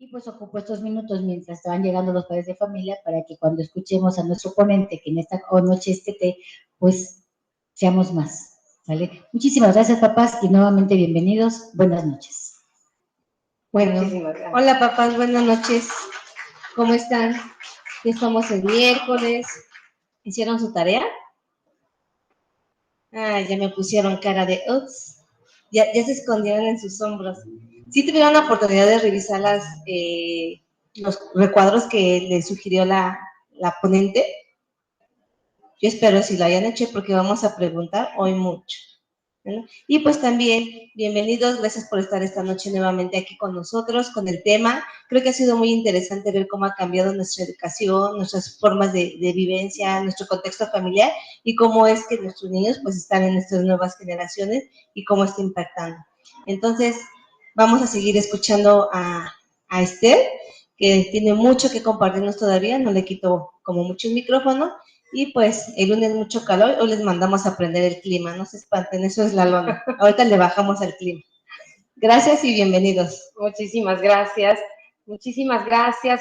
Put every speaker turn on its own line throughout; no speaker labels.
Y pues ocupo estos minutos mientras estaban llegando los padres de familia para que cuando escuchemos a nuestro ponente, que en esta noche pues seamos más, ¿vale? Muchísimas gracias, papás, y nuevamente bienvenidos. Buenas noches.
Bueno, hola papás, buenas noches. ¿Cómo están? Ya estamos el miércoles. ¿Hicieron su tarea? Ah, ya me pusieron cara de ups. Ya se escondieron en sus hombros. ¿Sí tuvieron la oportunidad de revisar los recuadros que les sugirió la ponente? Yo espero si lo hayan hecho porque vamos a preguntar hoy mucho. ¿No? Y pues también, bienvenidos, gracias por estar esta noche nuevamente aquí con nosotros, con el tema. Creo que ha sido muy interesante ver cómo ha cambiado nuestra educación, nuestras formas de vivencia, nuestro contexto familiar y cómo es que nuestros niños pues están en estas nuevas generaciones y cómo está impactando. Entonces, vamos a seguir escuchando a Esther, que tiene mucho que compartirnos todavía, no le quito como mucho el micrófono. Y pues el lunes mucho calor, hoy les mandamos a prender el clima, no se espanten, eso es la lona. Ahorita le bajamos al clima. Gracias y bienvenidos.
Muchísimas gracias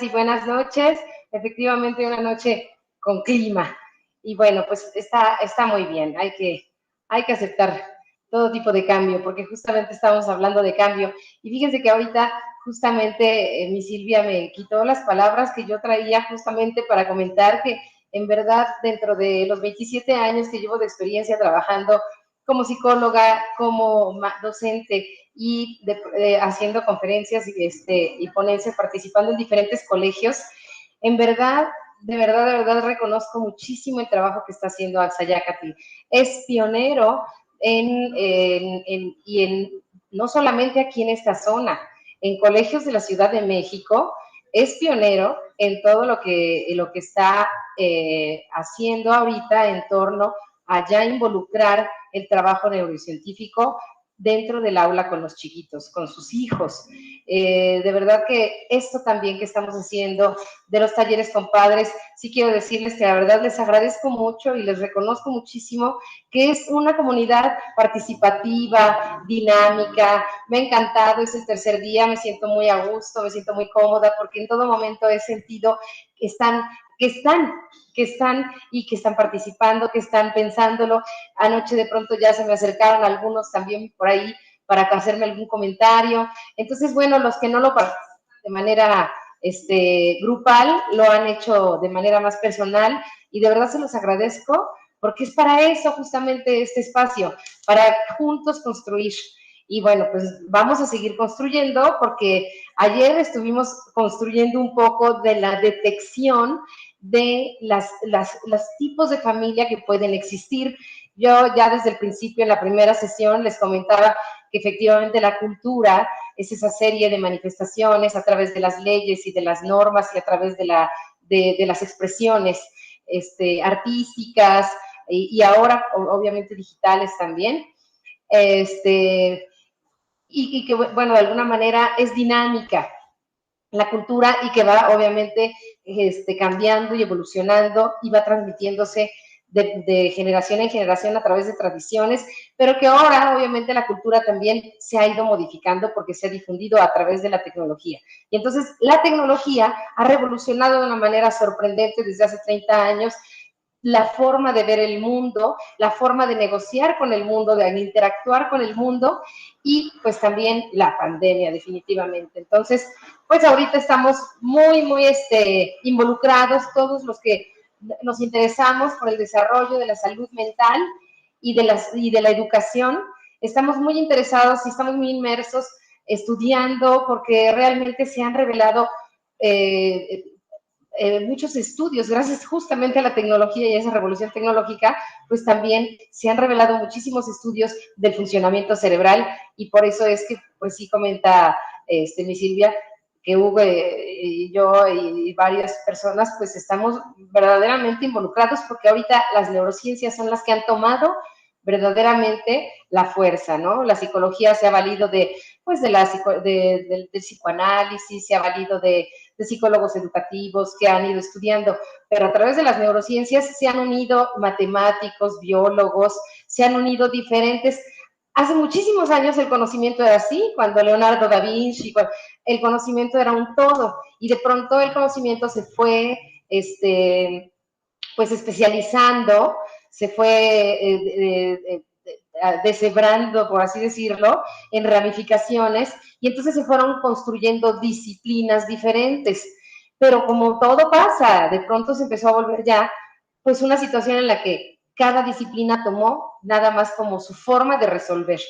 y buenas noches. Efectivamente, una noche con clima. Y bueno, pues está muy bien, hay que aceptar todo tipo de cambio, porque justamente estamos hablando de cambio. Y fíjense que ahorita justamente mi Silvia me quitó las palabras que yo traía justamente para comentar que en verdad dentro de los 27 años que llevo de experiencia trabajando como psicóloga, como docente y haciendo conferencias y ponencias, participando en diferentes colegios, en verdad, de verdad reconozco muchísimo el trabajo que está haciendo Axayácatl. Es pionero no solamente aquí en esta zona, en colegios de la Ciudad de México, es pionero en todo lo que está haciendo ahorita en torno a ya involucrar el trabajo neurocientífico dentro del aula con los chiquitos, con sus hijos. De verdad que esto también que estamos haciendo de los talleres con padres, sí quiero decirles que la verdad les agradezco mucho y les reconozco muchísimo que es una comunidad participativa, dinámica. Me ha encantado, es el tercer día, me siento muy a gusto, me siento muy cómoda porque en todo momento he sentido que están y que están participando, que están pensándolo. Anoche de pronto ya se me acercaron algunos también por ahí para hacerme algún comentario. Entonces, bueno, los que no lo participan de manera grupal, lo han hecho de manera más personal y de verdad se los agradezco porque es para eso justamente este espacio, para juntos construir. Y bueno, pues vamos a seguir construyendo porque ayer estuvimos construyendo un poco de la detección de los tipos de familia que pueden existir. Yo ya desde el principio, en la primera sesión, les comentaba que efectivamente la cultura es esa serie de manifestaciones a través de las leyes y de las normas y a través de las expresiones artísticas y ahora obviamente digitales también. Y que, bueno, de alguna manera es dinámica la cultura y que va obviamente cambiando y evolucionando y va transmitiéndose de generación en generación a través de tradiciones, pero que ahora obviamente la cultura también se ha ido modificando porque se ha difundido a través de la tecnología. Y entonces la tecnología ha revolucionado de una manera sorprendente desde hace 30 años la forma de ver el mundo, la forma de negociar con el mundo, de interactuar con el mundo y pues también la pandemia definitivamente. Entonces, pues ahorita estamos muy involucrados todos los que nos interesamos por el desarrollo de la salud mental y de la educación. Estamos muy interesados y estamos muy inmersos estudiando porque realmente se han revelado muchos estudios, gracias justamente a la tecnología y a esa revolución tecnológica, pues también se han revelado muchísimos estudios del funcionamiento cerebral y por eso es que, pues sí comenta mi Silvia, que Hugo y yo y varias personas, pues estamos verdaderamente involucrados porque ahorita las neurociencias son las que han tomado verdaderamente la fuerza, ¿no? La psicología se ha valido del psicoanálisis, se ha valido de psicólogos educativos que han ido estudiando, pero a través de las neurociencias se han unido matemáticos, biólogos, se han unido diferentes Hace muchísimos años el conocimiento era así, cuando Leonardo da Vinci, el conocimiento era un todo, y de pronto el conocimiento se fue, pues especializando, se fue deshebrando, por así decirlo, en ramificaciones, y entonces se fueron construyendo disciplinas diferentes. Pero como todo pasa, de pronto se empezó a volver ya, pues una situación en la que cada disciplina tomó nada más como su forma de resolver.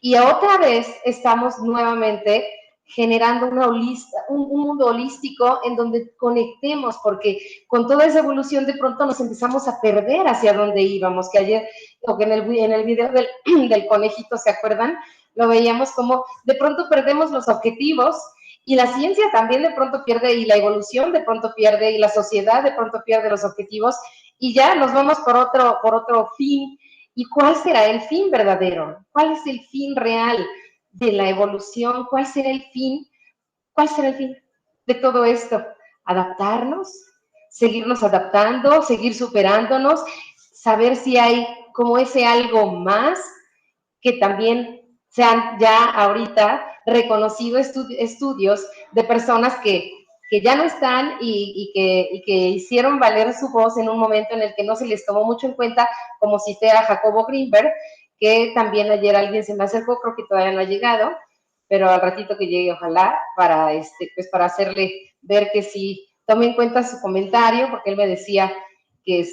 Y otra vez estamos nuevamente generando un mundo holístico en donde conectemos, porque con toda esa evolución de pronto nos empezamos a perder hacia dónde íbamos, que ayer, o que en el video del conejito, ¿se acuerdan? Lo veíamos como de pronto perdemos los objetivos, y la ciencia también de pronto pierde, y la evolución de pronto pierde, y la sociedad de pronto pierde los objetivos, y ya nos vamos por otro fin. ¿Y cuál será el fin verdadero? ¿Cuál es el fin real de la evolución? ¿Cuál será el fin? ¿Cuál será el fin de todo esto? ¿Adaptarnos? ¿Seguirnos adaptando? ¿Seguir superándonos? ¿Saber si hay como ese algo más que también se han ya ahorita reconocido estudios de personas que ya no están y que hicieron valer su voz en un momento en el que no se les tomó mucho en cuenta, como cité a Jacobo Greenberg, que también ayer alguien se me acercó, creo que todavía no ha llegado, pero al ratito que llegue, ojalá, para, pues para hacerle ver que sí tome en cuenta su comentario, porque él me decía que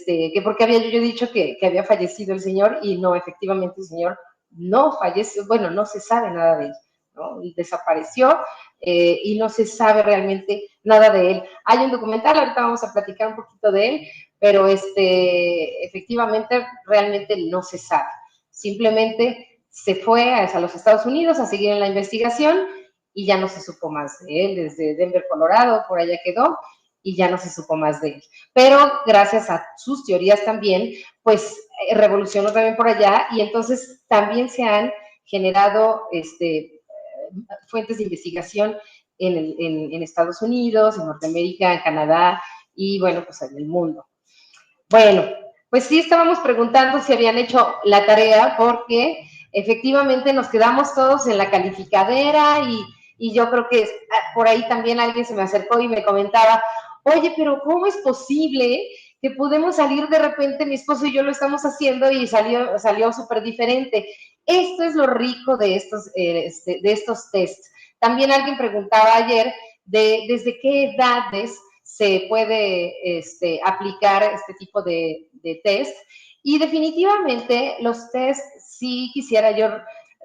porque había yo dicho que había fallecido el señor, y no, efectivamente el señor no falleció, bueno, no se sabe nada de él, ¿no? Desapareció, y no se sabe realmente nada de él. Hay un documental, ahorita vamos a platicar un poquito de él, pero efectivamente realmente no se sabe. Simplemente se fue a los Estados Unidos a seguir en la investigación y ya no se supo más de él. Desde Denver, Colorado, por allá quedó, y ya no se supo más de él. Pero gracias a sus teorías también, pues revolucionó también por allá, y entonces también se han generado fuentes de investigación en Estados Unidos, en Norteamérica, en Canadá, y bueno, pues en el mundo. Bueno, pues sí estábamos preguntando si habían hecho la tarea, porque efectivamente nos quedamos todos en la calificadera, y yo creo que por ahí también alguien se me acercó y me comentaba, oye, pero ¿cómo es posible que podemos salir de repente, mi esposo y yo lo estamos haciendo y salió súper diferente? Esto es lo rico de estos tests. También alguien preguntaba ayer desde qué edades se puede aplicar este tipo de test, y definitivamente los test, sí quisiera yo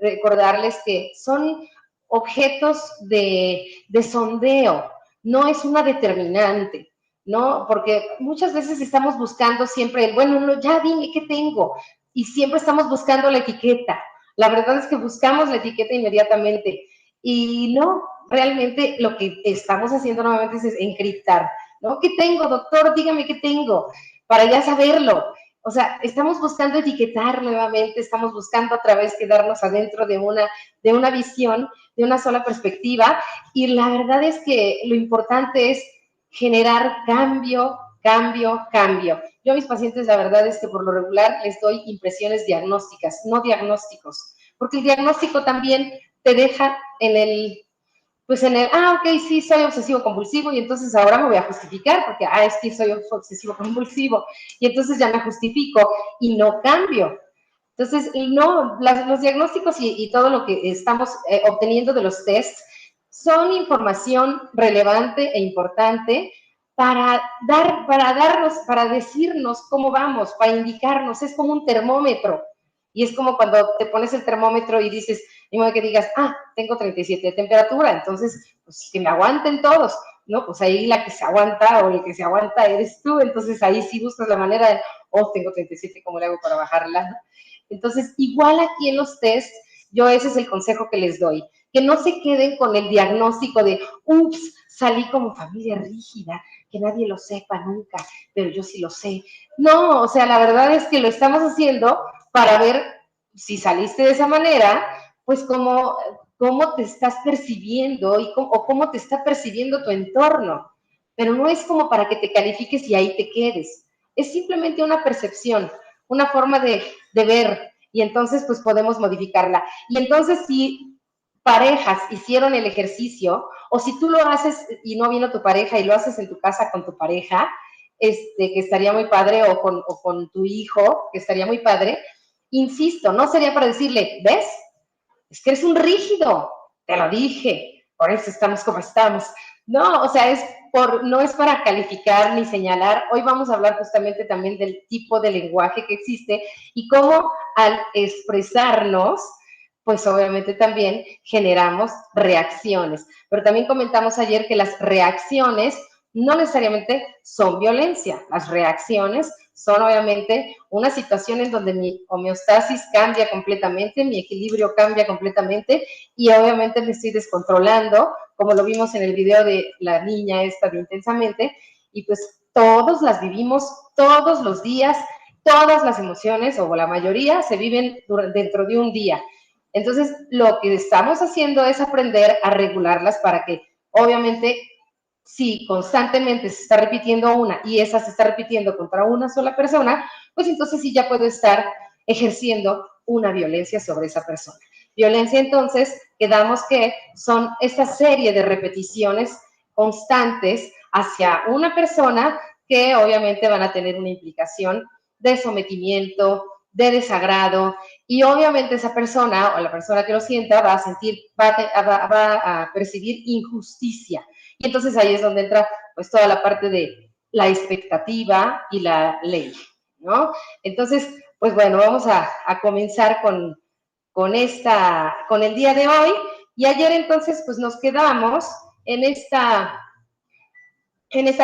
recordarles que son objetos de sondeo, no es una determinante, ¿no? Porque muchas veces estamos buscando siempre bueno, no, ya dime qué tengo, y siempre estamos buscando la etiqueta. La verdad es que buscamos la etiqueta inmediatamente, y no, realmente lo que estamos haciendo nuevamente es encriptar, ¿no? ¿Qué tengo, doctor? Dígame qué tengo, para ya saberlo. O sea, estamos buscando etiquetar nuevamente, estamos buscando otra vez quedarnos adentro de una visión, de una sola perspectiva, y la verdad es que lo importante es generar cambio, cambio, cambio. Yo a mis pacientes, la verdad es que por lo regular les doy impresiones diagnósticas, no diagnósticos, porque el diagnóstico también te deja ok, sí, soy obsesivo compulsivo, y entonces ahora me voy a justificar, porque, es que soy obsesivo compulsivo, y entonces ya me justifico, y no cambio. Entonces, no, los diagnósticos y todo lo que estamos obteniendo de los tests son información relevante e importante para decirnos cómo vamos, para indicarnos. Es como un termómetro, y es como cuando te pones el termómetro y dices, ni modo que digas, tengo 37 de temperatura, entonces, pues que me aguanten todos, ¿no? Pues ahí la que se aguanta o el que se aguanta eres tú, entonces ahí sí buscas la manera de, tengo 37, ¿cómo le hago para bajarla? Entonces, igual aquí en los tests, yo ese es el consejo que les doy, que no se queden con el diagnóstico de, ups, salí como familia rígida, que nadie lo sepa nunca, pero yo sí lo sé. No, o sea, la verdad es que lo estamos haciendo para ver si saliste de esa manera, pues cómo te estás percibiendo o cómo te está percibiendo tu entorno. Pero no es como para que te califiques y ahí te quedes. Es simplemente una percepción, una forma de ver. y entonces pues podemos modificarla. Y entonces si parejas hicieron el ejercicio, o si tú lo haces y no vino tu pareja y lo haces en tu casa con tu pareja, que estaría muy padre, o con tu hijo, que estaría muy padre, insisto, no sería para decirle, ¿ves? Es que eres un rígido, te lo dije, por eso estamos como estamos. No, o sea, no es para calificar ni señalar. Hoy vamos a hablar justamente también del tipo de lenguaje que existe y cómo al expresarnos, pues obviamente también generamos reacciones. Pero también comentamos ayer que las reacciones no necesariamente son violencia. Las reacciones son obviamente una situación en donde mi homeostasis cambia completamente, mi equilibrio cambia completamente y obviamente me estoy descontrolando, como lo vimos en el video de la niña esta de Intensamente, y pues todos las vivimos todos los días, todas las emociones, o la mayoría, se viven dentro de un día. Entonces, lo que estamos haciendo es aprender a regularlas para que, obviamente, si constantemente se está repitiendo una y esa se está repitiendo contra una sola persona, pues entonces sí ya puedo estar ejerciendo una violencia sobre esa persona. Violencia, entonces, quedamos que son esta serie de repeticiones constantes hacia una persona que obviamente van a tener una implicación de sometimiento, de desagrado, y obviamente esa persona o la persona que lo sienta va a sentir, va a percibir injusticia. Y entonces ahí es donde entra pues toda la parte de la expectativa y la ley, ¿no? Entonces, pues bueno, vamos a comenzar con el día de hoy. Y ayer entonces pues nos quedamos en esta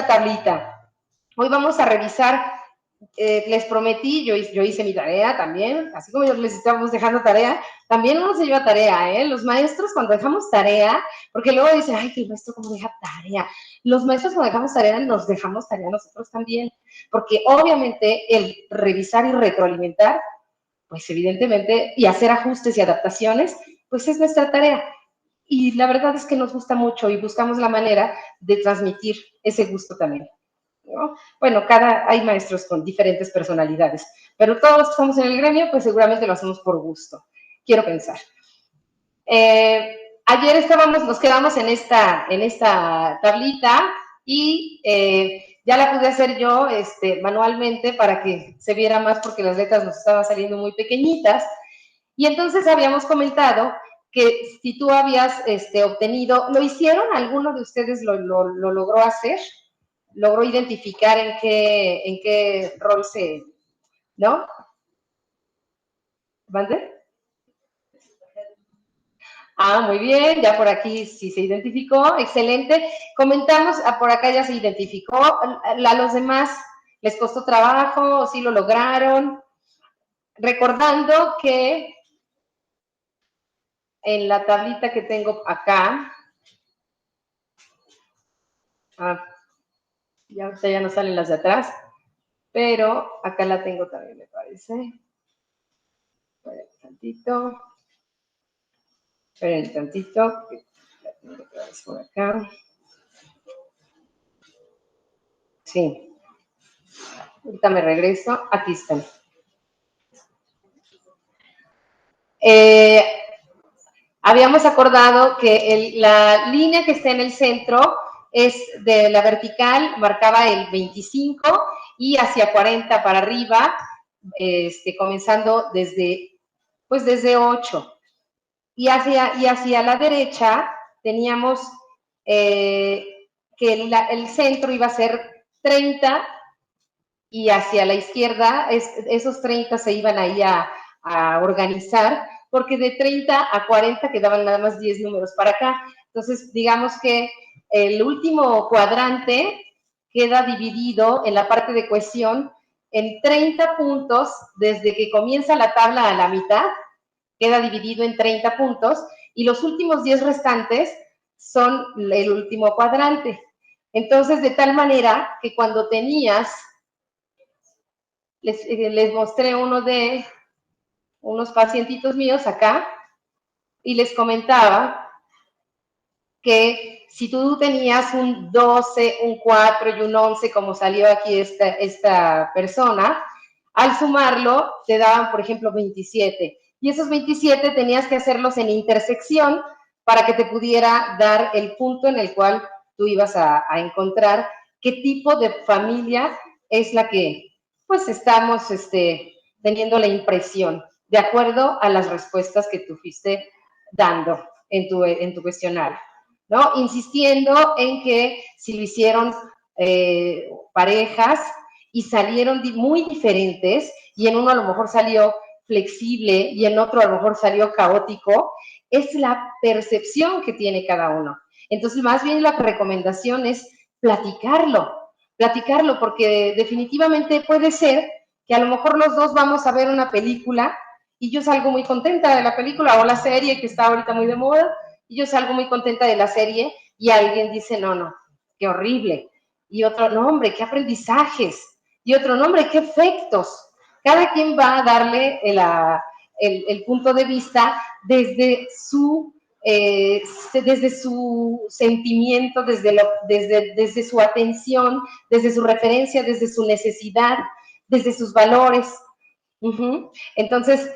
tablita. Hoy vamos a revisar, les prometí, yo hice mi tarea también, así como les estamos dejando tarea, también uno se lleva tarea, ¿eh? Los maestros cuando dejamos tarea, porque luego dicen, ay, que el maestro cómo deja tarea. Los maestros cuando dejamos tarea, nos dejamos tarea nosotros también, porque obviamente el revisar y retroalimentar, pues evidentemente, y hacer ajustes y adaptaciones, pues es nuestra tarea. Y la verdad es que nos gusta mucho y buscamos la manera de transmitir ese gusto también, ¿no? Bueno, hay maestros con diferentes personalidades, pero todos los que estamos en el gremio, pues seguramente lo hacemos por gusto, quiero pensar. Ayer nos quedamos en esta tablita y ya la pude hacer yo manualmente para que se viera más porque las letras nos estaban saliendo muy pequeñitas. Y entonces habíamos comentado que si tú habías obtenido, ¿lo hicieron? ¿Alguno de ustedes lo logró hacer? ¿Logró identificar en qué rol ¿no? ¿Mande? Ah, muy bien, ya por aquí sí se identificó, excelente. Comentamos, por acá ya se identificó. A los demás les costó trabajo, sí lo lograron. Recordando que en la tablita que tengo acá, ya no salen las de atrás, pero acá la tengo también, me parece. Esperen un tantito. Esperen un tantito. La tengo otra vez por acá. Sí. Ahorita me regreso. Aquí están. Habíamos acordado que la línea que está en el centro es de la vertical, marcaba el 25 y hacia 40 para arriba, comenzando desde 8. Y hacia la derecha teníamos que el centro iba a ser 30 y hacia la izquierda esos 30 se iban ahí a organizar, porque de 30 a 40 quedaban nada más 10 números para acá. Entonces, digamos que el último cuadrante queda dividido en la parte de cohesión en 30 puntos, desde que comienza la tabla a la mitad, queda dividido en 30 puntos, y los últimos 10 restantes son el último cuadrante. Entonces, de tal manera que cuando tenías, les mostré unos pacientitos míos acá, y les comentaba que si tú tenías un 12, un 4 y un 11, como salió aquí esta persona, Al sumarlo, te daban, por ejemplo, 27. Y esos 27 tenías que hacerlos en intersección para que te pudiera dar el punto en el cual tú ibas a encontrar qué tipo de familia es la que, pues, estamos teniendo la impresión, de acuerdo a las respuestas que tú fuiste dando en tu cuestionario, ¿no? Insistiendo en que si lo hicieron parejas y salieron muy diferentes, y en uno a lo mejor salió flexible y en otro a lo mejor salió caótico, es la percepción que tiene cada uno. Entonces, más bien la recomendación es platicarlo, porque definitivamente puede ser que a lo mejor los dos vamos a ver una película y yo salgo muy contenta de la película o la serie que está ahorita muy de moda, y yo salgo muy contenta de la serie y alguien dice, no, qué horrible. Y otro, no, hombre, qué aprendizajes. Y otro, no, hombre, qué efectos. Cada quien va a darle el punto de vista desde su sentimiento, desde su atención, desde su referencia, desde su necesidad, desde sus valores. Entonces,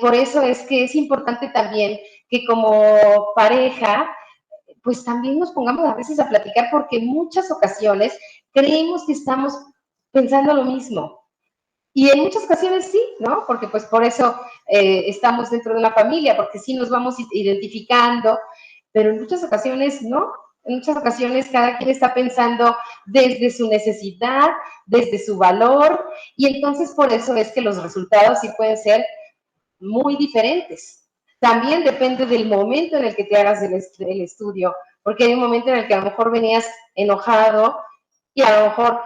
por eso es que es importante también que como pareja, pues también nos pongamos a veces a platicar, porque en muchas ocasiones creemos que estamos pensando lo mismo. Y en muchas ocasiones sí, ¿no? Porque pues por eso estamos dentro de una familia, porque sí nos vamos identificando, pero en muchas ocasiones no. En muchas ocasiones cada quien está pensando desde su necesidad, desde su valor, y entonces por eso es que los resultados sí pueden ser muy diferentes. También depende del momento en el que te hagas el estudio, porque hay un momento en el que a lo mejor venías enojado y a lo mejor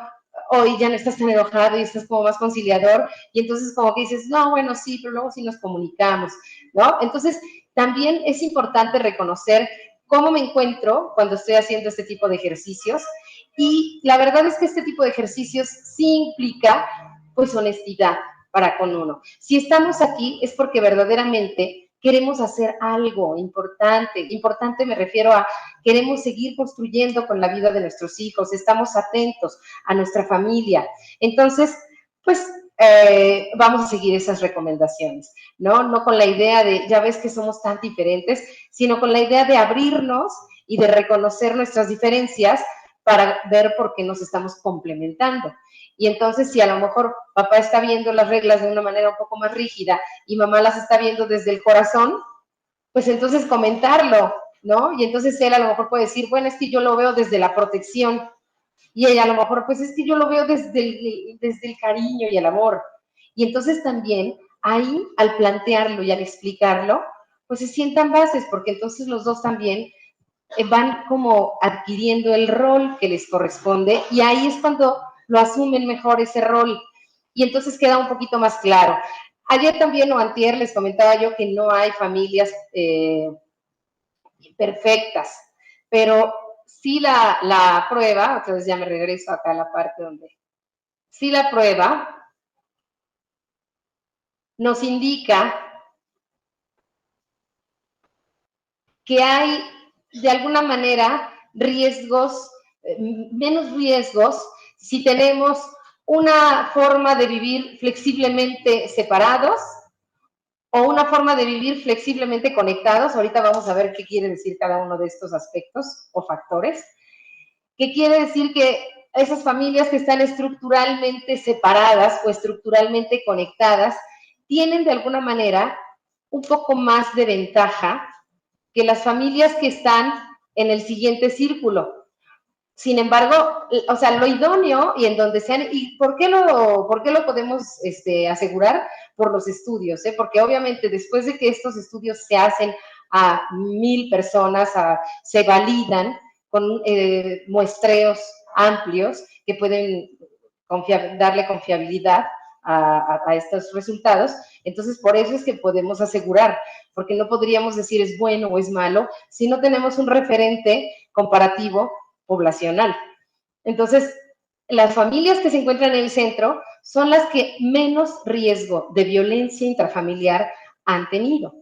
hoy ya no estás tan enojado y estás como más conciliador, y entonces como que dices, no, bueno, sí, pero luego sí nos comunicamos, ¿no? Entonces, también es importante reconocer cómo me encuentro cuando estoy haciendo este tipo de ejercicios, y la verdad es que este tipo de ejercicios sí implica, pues, honestidad para con uno. Si estamos aquí es porque verdaderamente queremos hacer algo importante. Importante me refiero a queremos seguir construyendo con la vida de nuestros hijos, estamos atentos a nuestra familia. Entonces, pues vamos a seguir esas recomendaciones, ¿no? No con la idea de, ya ves que somos tan diferentes, sino con la idea de abrirnos y de reconocer nuestras diferencias para ver por qué nos estamos complementando. Y entonces, si a lo mejor papá está viendo las reglas de una manera un poco más rígida y mamá las está viendo desde el corazón, pues entonces comentarlo, ¿no? Y entonces él a lo mejor puede decir, bueno, es que yo lo veo desde la protección, y ella a lo mejor, pues es que yo lo veo desde el cariño y el amor. Y entonces también ahí, al plantearlo y al explicarlo, pues se sientan bases, porque entonces los dos también van como adquiriendo el rol que les corresponde, y ahí es cuando lo asumen mejor ese rol, y entonces queda un poquito más claro. Ayer también o antier les comentaba yo que no hay familias perfectas, pero sí la prueba, entonces ya me regreso acá a la parte donde, sí la prueba nos indica que hay de alguna manera riesgos, menos riesgos, si tenemos una forma de vivir flexiblemente separados o una forma de vivir flexiblemente conectados. Ahorita vamos a ver qué quiere decir cada uno de estos aspectos o factores. ¿Qué quiere decir? Que esas familias que están estructuralmente separadas o estructuralmente conectadas tienen de alguna manera un poco más de ventaja que las familias que están en el siguiente círculo. Sin embargo, o sea, lo idóneo y en donde sean, ¿y por qué lo podemos asegurar? Por los estudios, porque obviamente después de que estos estudios se hacen a 1000 personas, se validan con muestreos amplios que pueden darle confiabilidad a estos resultados. Entonces, por eso es que podemos asegurar, porque no podríamos decir es bueno o es malo si no tenemos un referente comparativo poblacional. Entonces, las familias que se encuentran en el centro son las que menos riesgo de violencia intrafamiliar han tenido.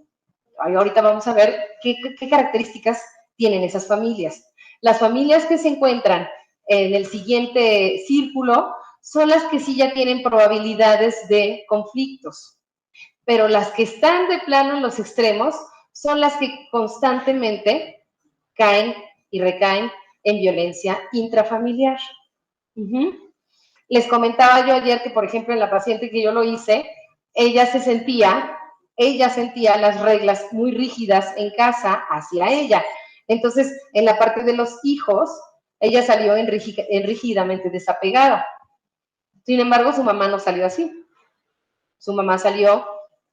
Ahorita vamos a ver qué características tienen esas familias. Las familias que se encuentran en el siguiente círculo son las que sí ya tienen probabilidades de conflictos. Pero las que están de plano en los extremos son las que constantemente caen y recaen en violencia intrafamiliar. Les comentaba yo ayer que, por ejemplo, en la paciente que yo lo hice, ella sentía las reglas muy rígidas en casa hacia ella. Entonces, en la parte de los hijos, ella salió rígidamente desapegada. Sin embargo, su mamá no salió así. Su mamá salió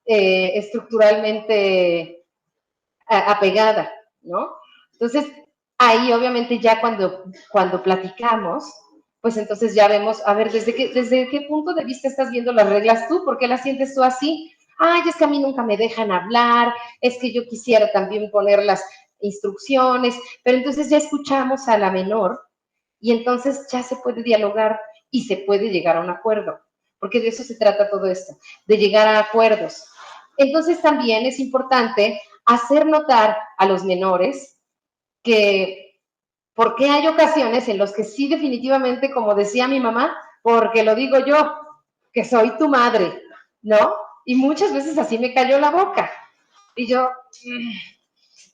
estructuralmente apegada, ¿no? Entonces, ahí obviamente ya cuando platicamos, pues entonces ya vemos, a ver, ¿desde qué punto de vista estás viendo las reglas tú? ¿Por qué las sientes tú así? Ay, es que a mí nunca me dejan hablar, es que yo quisiera también poner las instrucciones, pero entonces ya escuchamos a la menor y entonces ya se puede dialogar y se puede llegar a un acuerdo, porque de eso se trata todo esto, de llegar a acuerdos. Entonces también es importante hacer notar a los menores que, porque hay ocasiones en las que sí definitivamente, como decía mi mamá, porque lo digo yo, que soy tu madre, ¿no? Y muchas veces así me cayó la boca. Y yo,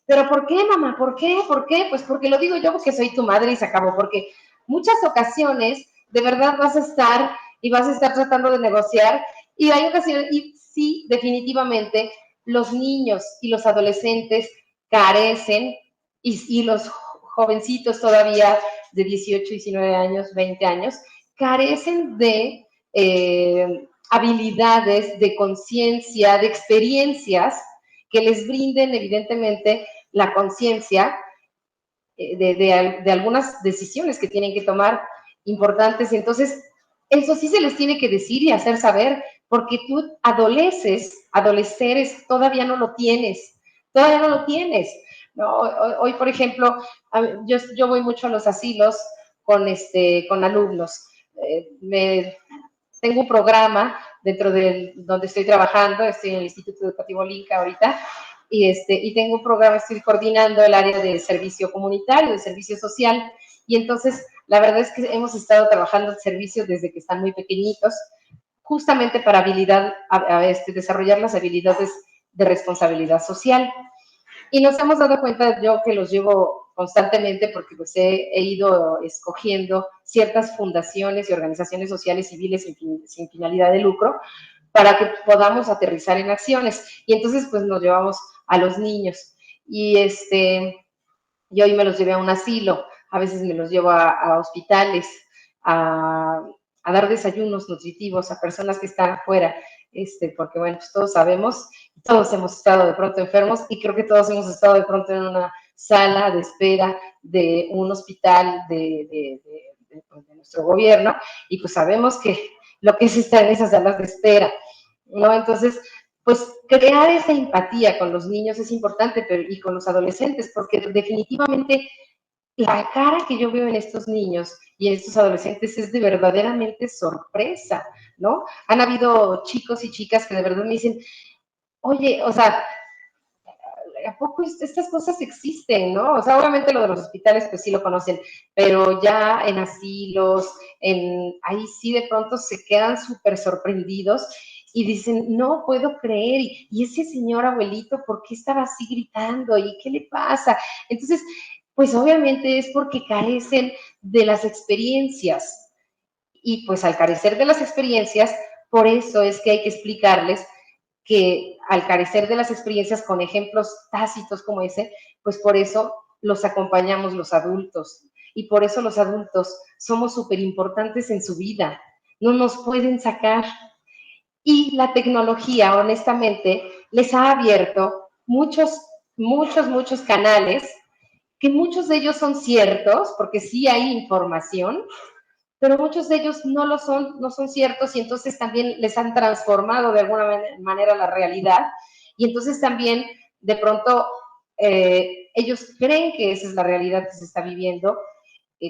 ¿pero por qué, mamá? ¿Por qué? ¿Por qué? Pues porque lo digo yo, porque soy tu madre y se acabó, porque muchas ocasiones de verdad vas a estar tratando de negociar y hay ocasiones, y sí, definitivamente, los niños y los adolescentes carecen y los jovencitos todavía de 18, 19 años, 20 años, carecen de habilidades, de conciencia, de experiencias que les brinden evidentemente la conciencia de algunas decisiones que tienen que tomar importantes. Entonces, eso sí se les tiene que decir y hacer saber, porque tú adoleceres, todavía no lo tienes. No, hoy, por ejemplo, yo voy mucho a los asilos con alumnos. Tengo un programa dentro de donde estoy trabajando, estoy en el Instituto Educativo Linca ahorita, y tengo un programa, estoy coordinando el área de servicio comunitario, de servicio social, y entonces la verdad es que hemos estado trabajando en servicios desde que están muy pequeñitos, justamente para desarrollar las habilidades de responsabilidad social. Y nos hemos dado cuenta, yo que los llevo constantemente, porque pues he ido escogiendo ciertas fundaciones y organizaciones sociales civiles sin finalidad de lucro, para que podamos aterrizar en acciones. Y entonces pues nos llevamos a los niños. Y yo hoy me los llevé a un asilo, a veces me los llevo a hospitales, a dar desayunos nutritivos a personas que están afuera, porque bueno, pues todos sabemos, todos hemos estado de pronto enfermos y creo que todos hemos estado de pronto en una sala de espera de un hospital de nuestro gobierno y pues sabemos que lo que es estar en esas salas de espera, ¿no? Entonces, pues crear esa empatía con los niños es importante, y con los adolescentes, porque definitivamente la cara que yo veo en estos niños y en estos adolescentes es de verdaderamente sorpresa, ¿no? Han habido chicos y chicas que de verdad me dicen, oye, o sea, ¿a poco estas cosas existen, no? O sea, obviamente lo de los hospitales, pues sí lo conocen, pero ya en asilos, ahí sí de pronto se quedan súper sorprendidos y dicen, no puedo creer, y ese señor abuelito, ¿por qué estaba así gritando? ¿Y qué le pasa? Entonces, pues obviamente es porque carecen de las experiencias. Y pues al carecer de las experiencias, por eso es que hay que explicarles que al carecer de las experiencias con ejemplos tácitos como ese, pues por eso los acompañamos los adultos. Y por eso los adultos somos súper importantes en su vida. No nos pueden sacar. Y la tecnología, honestamente, les ha abierto muchos canales, que muchos de ellos son ciertos, porque sí hay información, pero muchos de ellos no son ciertos y entonces también les han transformado de alguna manera la realidad y entonces también de pronto ellos creen que esa es la realidad que se está viviendo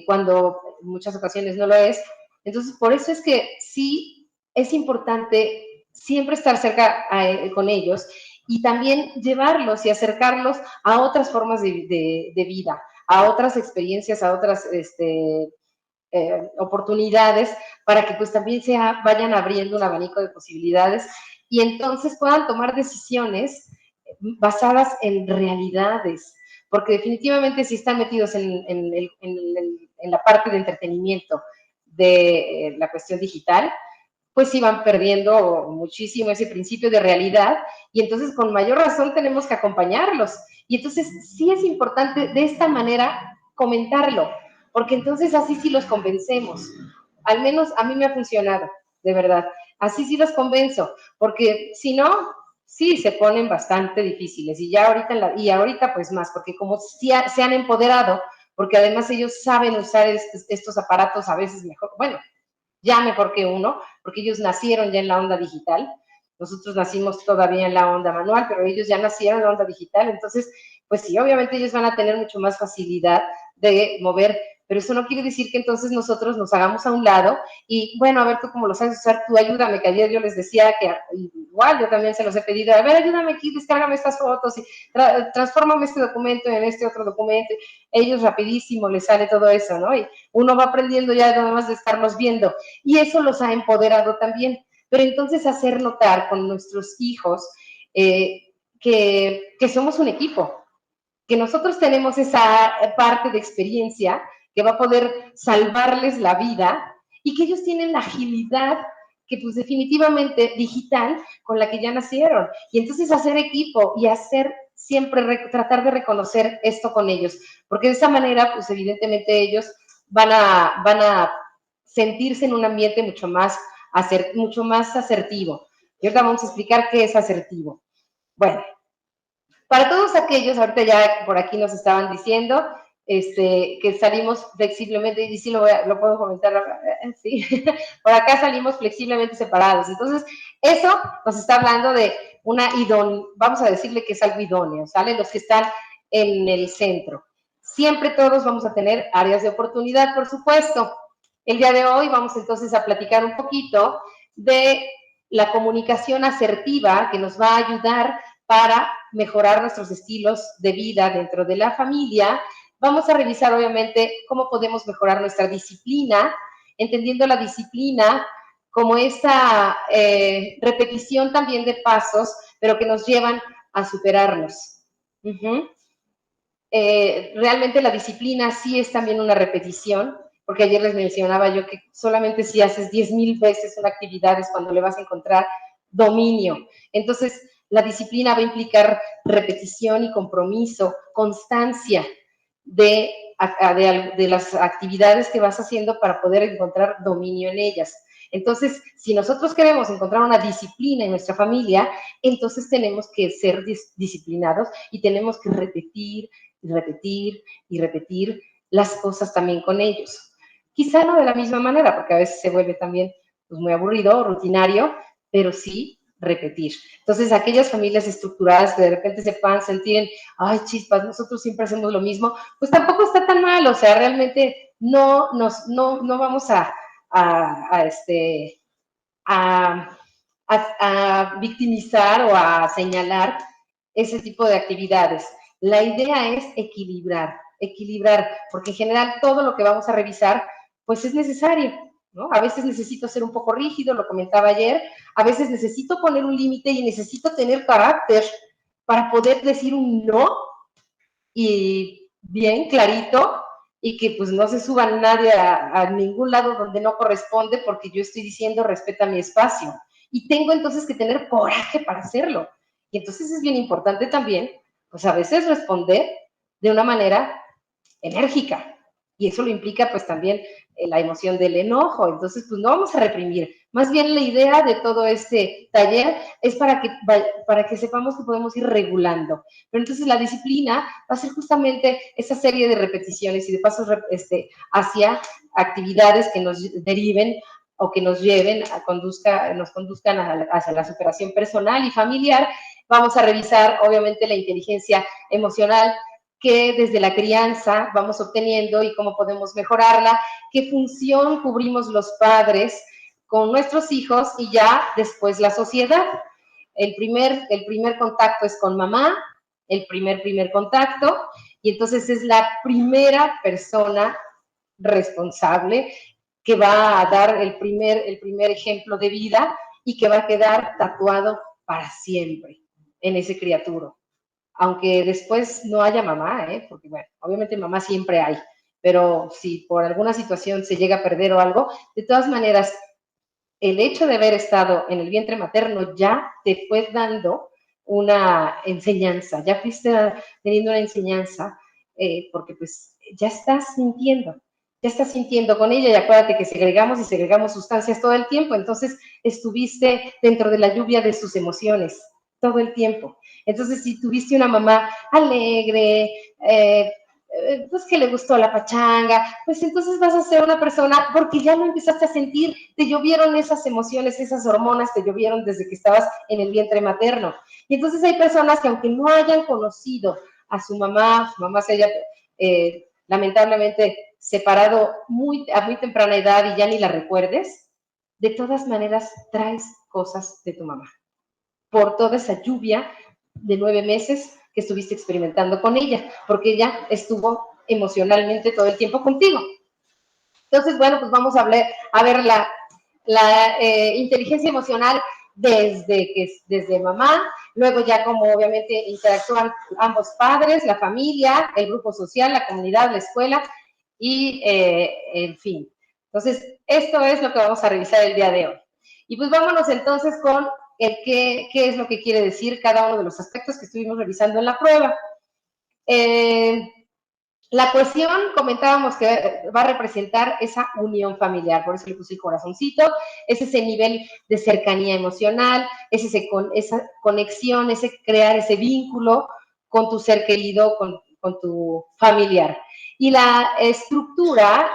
cuando en muchas ocasiones no lo es. Entonces, por eso es que sí es importante siempre estar cerca con ellos y también llevarlos y acercarlos a otras formas de vida, a otras experiencias, a otras oportunidades para que pues también vayan abriendo un abanico de posibilidades y entonces puedan tomar decisiones basadas en realidades, porque definitivamente si están metidos en la parte de entretenimiento de la cuestión digital, pues sí van perdiendo muchísimo ese principio de realidad y entonces con mayor razón tenemos que acompañarlos. Y entonces sí es importante de esta manera comentarlo, porque entonces así sí los convencemos. Al menos a mí me ha funcionado, de verdad. Así sí los convenzo, porque si no, sí se ponen bastante difíciles y ya ahorita, y ahorita pues más, porque como sí se han empoderado, porque además ellos saben usar estos aparatos a veces mejor, bueno, ya mejor que uno, porque ellos nacieron ya en la onda digital. Nosotros nacimos todavía en la onda manual, pero ellos ya nacieron en la onda digital. Entonces, pues sí, obviamente ellos van a tener mucho más facilidad de mover, pero eso no quiere decir que entonces nosotros nos hagamos a un lado y, bueno, a ver tú cómo lo sabes usar, tú ayúdame, que ayer yo les decía que igual yo también se los he pedido, a ver, ayúdame aquí, descárgame estas fotos y transfórmame este documento en este otro documento. Ellos rapidísimo les sale todo eso, ¿no? Y uno va aprendiendo ya nada más de estarlos viendo y eso los ha empoderado también. Pero entonces hacer notar con nuestros hijos que somos un equipo, que nosotros tenemos esa parte de experiencia que va a poder salvarles la vida y que ellos tienen la agilidad que pues definitivamente digital con la que ya nacieron. Y entonces hacer equipo y hacer siempre, tratar de reconocer esto con ellos, porque de esa manera pues evidentemente ellos van a sentirse en un ambiente mucho más asertivo. Y ahorita vamos a explicar qué es asertivo. Bueno, para todos aquellos, ahorita ya por aquí nos estaban diciendo que salimos flexiblemente, y sí lo puedo comentar, sí, por acá salimos flexiblemente separados. Entonces, eso nos está hablando de vamos a decirle que es algo idóneo, ¿sale? Los que están en el centro. Siempre todos vamos a tener áreas de oportunidad, por supuesto. El día de hoy vamos entonces a platicar un poquito de la comunicación asertiva que nos va a ayudar para mejorar nuestros estilos de vida dentro de la familia. Vamos a revisar, obviamente, cómo podemos mejorar nuestra disciplina, entendiendo la disciplina como esta repetición también de pasos, pero que nos llevan a superarnos. Realmente la disciplina sí es también una repetición, porque ayer les mencionaba yo que solamente si haces 10,000 veces una actividad es cuando le vas a encontrar dominio. Entonces, la disciplina va a implicar repetición y compromiso, constancia de las actividades que vas haciendo para poder encontrar dominio en ellas. Entonces, si nosotros queremos encontrar una disciplina en nuestra familia, entonces tenemos que ser disciplinados y tenemos que repetir y repetir y repetir las cosas también con ellos. Quizá no de la misma manera, porque a veces se vuelve también pues, muy aburrido, rutinario, pero sí repetir. Entonces, aquellas familias estructuradas que de repente se puedan sentir, ay, chispas, nosotros siempre hacemos lo mismo, pues tampoco está tan mal, o sea, realmente no vamos a victimizar o a señalar ese tipo de actividades. La idea es equilibrar, porque en general todo lo que vamos a revisar, pues es necesario, ¿no? A veces necesito ser un poco rígido, lo comentaba ayer, a veces necesito poner un límite y necesito tener carácter para poder decir un no y bien clarito y que pues no se suba nadie a ningún lado donde no corresponde porque yo estoy diciendo respeta mi espacio. Y tengo entonces que tener coraje para hacerlo. Y entonces es bien importante también, pues a veces responder de una manera enérgica. Y eso lo implica pues también la emoción del enojo. Entonces pues no vamos a reprimir. Más bien la idea de todo este taller es para que sepamos que podemos ir regulando. Pero entonces la disciplina va a ser justamente esa serie de repeticiones y de pasos hacia actividades que nos deriven o que nos lleven, nos conduzcan hacia la superación personal y familiar. Vamos a revisar, obviamente, la inteligencia emocional que desde la crianza vamos obteniendo y cómo podemos mejorarla, qué función cubrimos los padres con nuestros hijos y ya después la sociedad. El primer contacto es con mamá, el primer contacto, y entonces es la primera persona responsable, que va a dar el primer ejemplo de vida y que va a quedar tatuado para siempre en ese criaturo. Aunque después no haya mamá, porque bueno, obviamente mamá siempre hay, pero si por alguna situación se llega a perder o algo, de todas maneras, el hecho de haber estado en el vientre materno ya te fue dando una enseñanza, ya fuiste teniendo una enseñanza, porque pues ya estás sintiendo con ella, y acuérdate que segregamos sustancias todo el tiempo, entonces estuviste dentro de la lluvia de sus emociones todo el tiempo. Entonces, si tuviste una mamá alegre, pues que le gustó la pachanga, pues entonces vas a ser una persona, porque ya lo empezaste a sentir, te llovieron esas emociones, esas hormonas, te llovieron desde que estabas en el vientre materno. Y entonces hay personas que aunque no hayan conocido a su mamá se haya lamentablemente separado a muy temprana edad y ya ni la recuerdes, de todas maneras traes cosas de tu mamá, por toda esa lluvia de 9 meses que estuviste experimentando con ella, porque ella estuvo emocionalmente todo el tiempo contigo. Entonces, bueno, pues vamos a ver la inteligencia emocional desde mamá, luego ya como obviamente interactúan ambos padres, la familia, el grupo social, la comunidad, la escuela y en fin. Entonces, esto es lo que vamos a revisar el día de hoy. Y pues vámonos entonces con qué es lo que quiere decir cada uno de los aspectos que estuvimos revisando en la prueba. La cohesión, comentábamos que va a representar esa unión familiar, por eso le puse el corazoncito, es ese nivel de cercanía emocional, es esa conexión, ese crear ese vínculo con tu ser querido, con tu familiar. Y la estructura,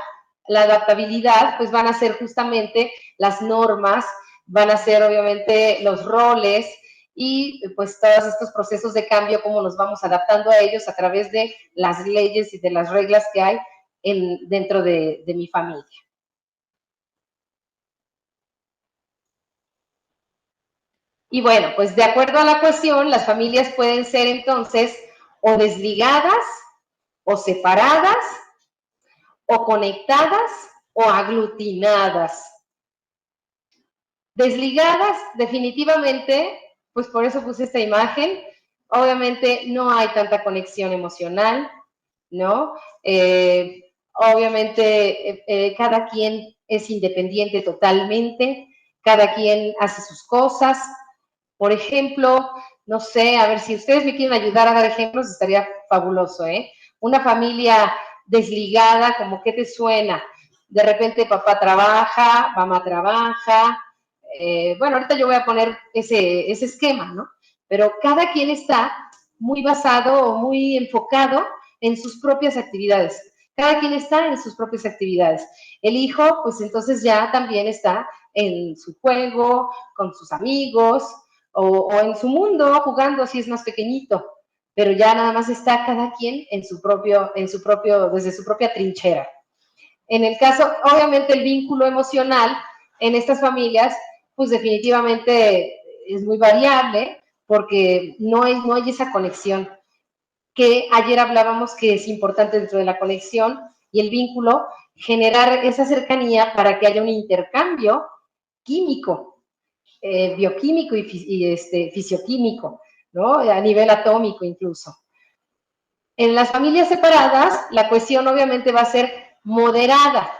la adaptabilidad, pues van a ser justamente las normas, van a ser obviamente los roles, y pues todos estos procesos de cambio, cómo nos vamos adaptando a ellos a través de las leyes y de las reglas que hay dentro de mi familia. Y bueno, pues de acuerdo a la cuestión, las familias pueden ser entonces o desligadas, o separadas, o conectadas, o aglutinadas. Desligadas, definitivamente, pues por eso puse esta imagen. Obviamente no hay tanta conexión emocional, ¿no? Obviamente cada quien es independiente totalmente, cada quien hace sus cosas. Por ejemplo, no sé, a ver si ustedes me quieren ayudar a dar ejemplos, estaría fabuloso, ¿eh? Una familia desligada, ¿como qué te suena? De repente papá trabaja, mamá trabaja, bueno, ahorita yo voy a poner ese esquema, ¿no? Pero cada quien está muy basado o muy enfocado en sus propias actividades. Cada quien está en sus propias actividades. El hijo, pues entonces ya también está en su juego, con sus amigos, o en su mundo jugando si es más pequeñito, pero ya nada más está cada quien desde su propia trinchera. En el caso, obviamente el vínculo emocional en estas familias, pues definitivamente es muy variable porque no hay esa conexión que ayer hablábamos que es importante dentro de la conexión y el vínculo, generar esa cercanía para que haya un intercambio químico, bioquímico y fisioquímico, ¿no? A nivel atómico incluso. En las familias separadas, la cohesión obviamente va a ser moderada.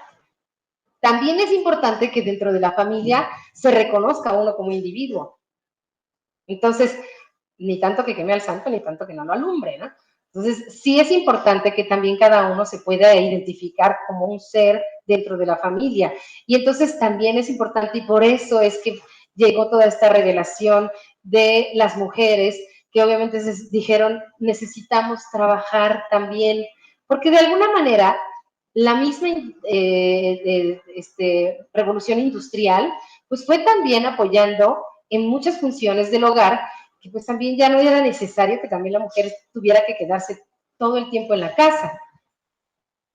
También es importante que dentro de la familia se reconozca a uno como individuo. Entonces, ni tanto que queme al santo, ni tanto que no lo alumbre, ¿no? Entonces, sí es importante que también cada uno se pueda identificar como un ser dentro de la familia. Y entonces también es importante, y por eso es que llegó toda esta revelación de las mujeres, que obviamente dijeron, necesitamos trabajar también, porque de alguna manera la misma revolución industrial, pues fue también apoyando en muchas funciones del hogar, que pues también ya no era necesario que también la mujer tuviera que quedarse todo el tiempo en la casa.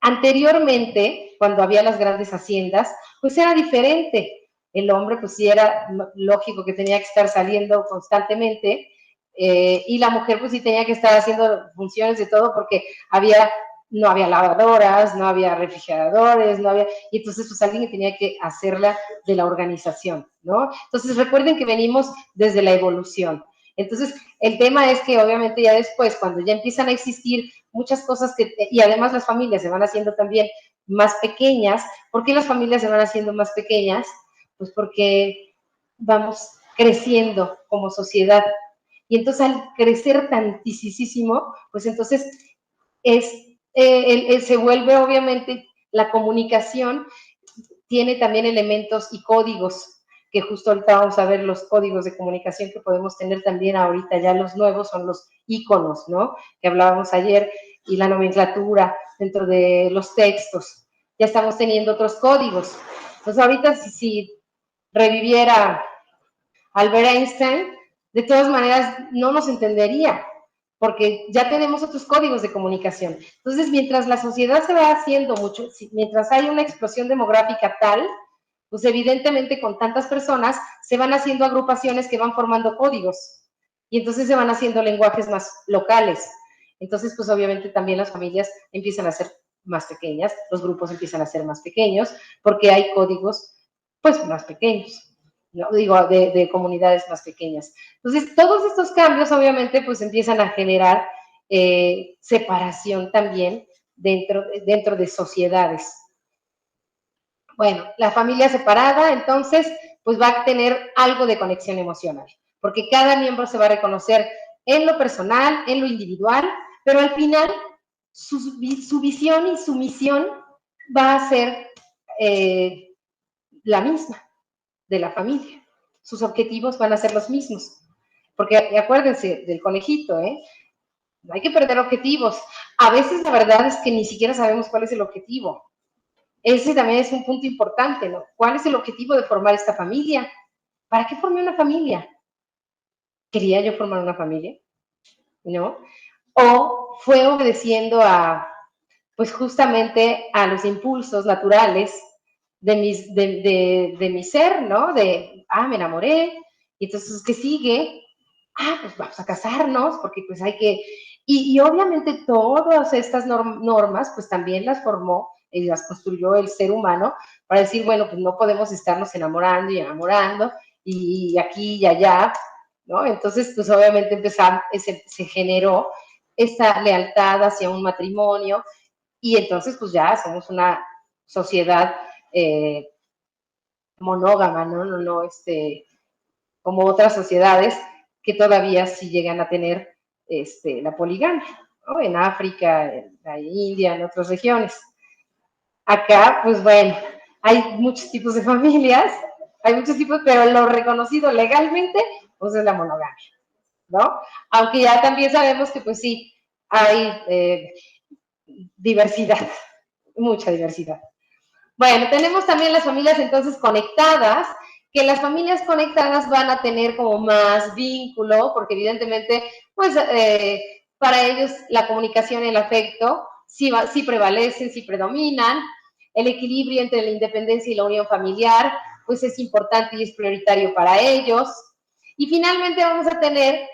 Anteriormente, cuando había las grandes haciendas, pues era diferente. El hombre, pues sí era lógico que tenía que estar saliendo constantemente, y la mujer, pues sí tenía que estar haciendo funciones de todo porque había no había lavadoras, no había refrigeradores, no había, y entonces pues alguien tenía que hacerla de la organización, ¿no? Entonces recuerden que venimos desde la evolución. Entonces el tema es que obviamente ya después, cuando ya empiezan a existir muchas cosas y además las familias se van haciendo también más pequeñas. ¿Por qué las familias se van haciendo más pequeñas? Pues porque vamos creciendo como sociedad. Y entonces al crecer tantísimo, pues entonces se vuelve obviamente la comunicación, tiene también elementos y códigos, que justo ahorita vamos a ver los códigos de comunicación que podemos tener también ahorita, ya los nuevos son los íconos, ¿no? Que hablábamos ayer, y la nomenclatura dentro de los textos. Ya estamos teniendo otros códigos. Entonces ahorita si reviviera Albert Einstein, de todas maneras no nos entendería, porque ya tenemos otros códigos de comunicación. Entonces, mientras la sociedad se va haciendo mucho, mientras hay una explosión demográfica tal, pues evidentemente con tantas personas se van haciendo agrupaciones que van formando códigos y entonces se van haciendo lenguajes más locales. Entonces, pues obviamente también las familias empiezan a ser más pequeñas, los grupos empiezan a ser más pequeños, porque hay códigos pues más pequeños. No, digo, de comunidades más pequeñas. Entonces, todos estos cambios, obviamente, pues empiezan a generar separación también dentro de sociedades. Bueno, la familia separada, entonces, pues va a tener algo de conexión emocional, porque cada miembro se va a reconocer en lo personal, en lo individual, pero al final su visión y su misión va a ser la misma de la familia. Sus objetivos van a ser los mismos. Porque acuérdense del conejito, ¿eh? No hay que perder objetivos. A veces la verdad es que ni siquiera sabemos cuál es el objetivo. Ese también es un punto importante, ¿no? ¿Cuál es el objetivo de formar esta familia? ¿Para qué formé una familia? ¿Quería yo formar una familia? ¿No? O fue obedeciendo pues justamente a los impulsos naturales de mi ser, ¿no? Me enamoré, y entonces, ¿qué sigue? Pues vamos a casarnos, porque pues hay que... Y obviamente todas estas normas, pues también las formó y las construyó el ser humano para decir, bueno, pues no podemos estarnos enamorando y enamorando, y aquí y allá, ¿no? Entonces, pues obviamente se generó esta lealtad hacia un matrimonio, y entonces pues ya somos una sociedad monógama, ¿no? Como otras sociedades que todavía sí llegan a tener la poligamia, ¿no? En África, en la India, en otras regiones. Acá, pues bueno, hay muchos tipos de familias, hay muchos tipos, pero lo reconocido legalmente, pues es la monogamia, ¿no? Aunque ya también sabemos que pues sí, hay diversidad, mucha diversidad. Bueno, tenemos también las familias entonces conectadas, que las familias conectadas van a tener como más vínculo, porque evidentemente, pues para ellos la comunicación y el afecto sí prevalecen, sí predominan. El equilibrio entre la independencia y la unión familiar, pues es importante y es prioritario para ellos. Y finalmente vamos a tener,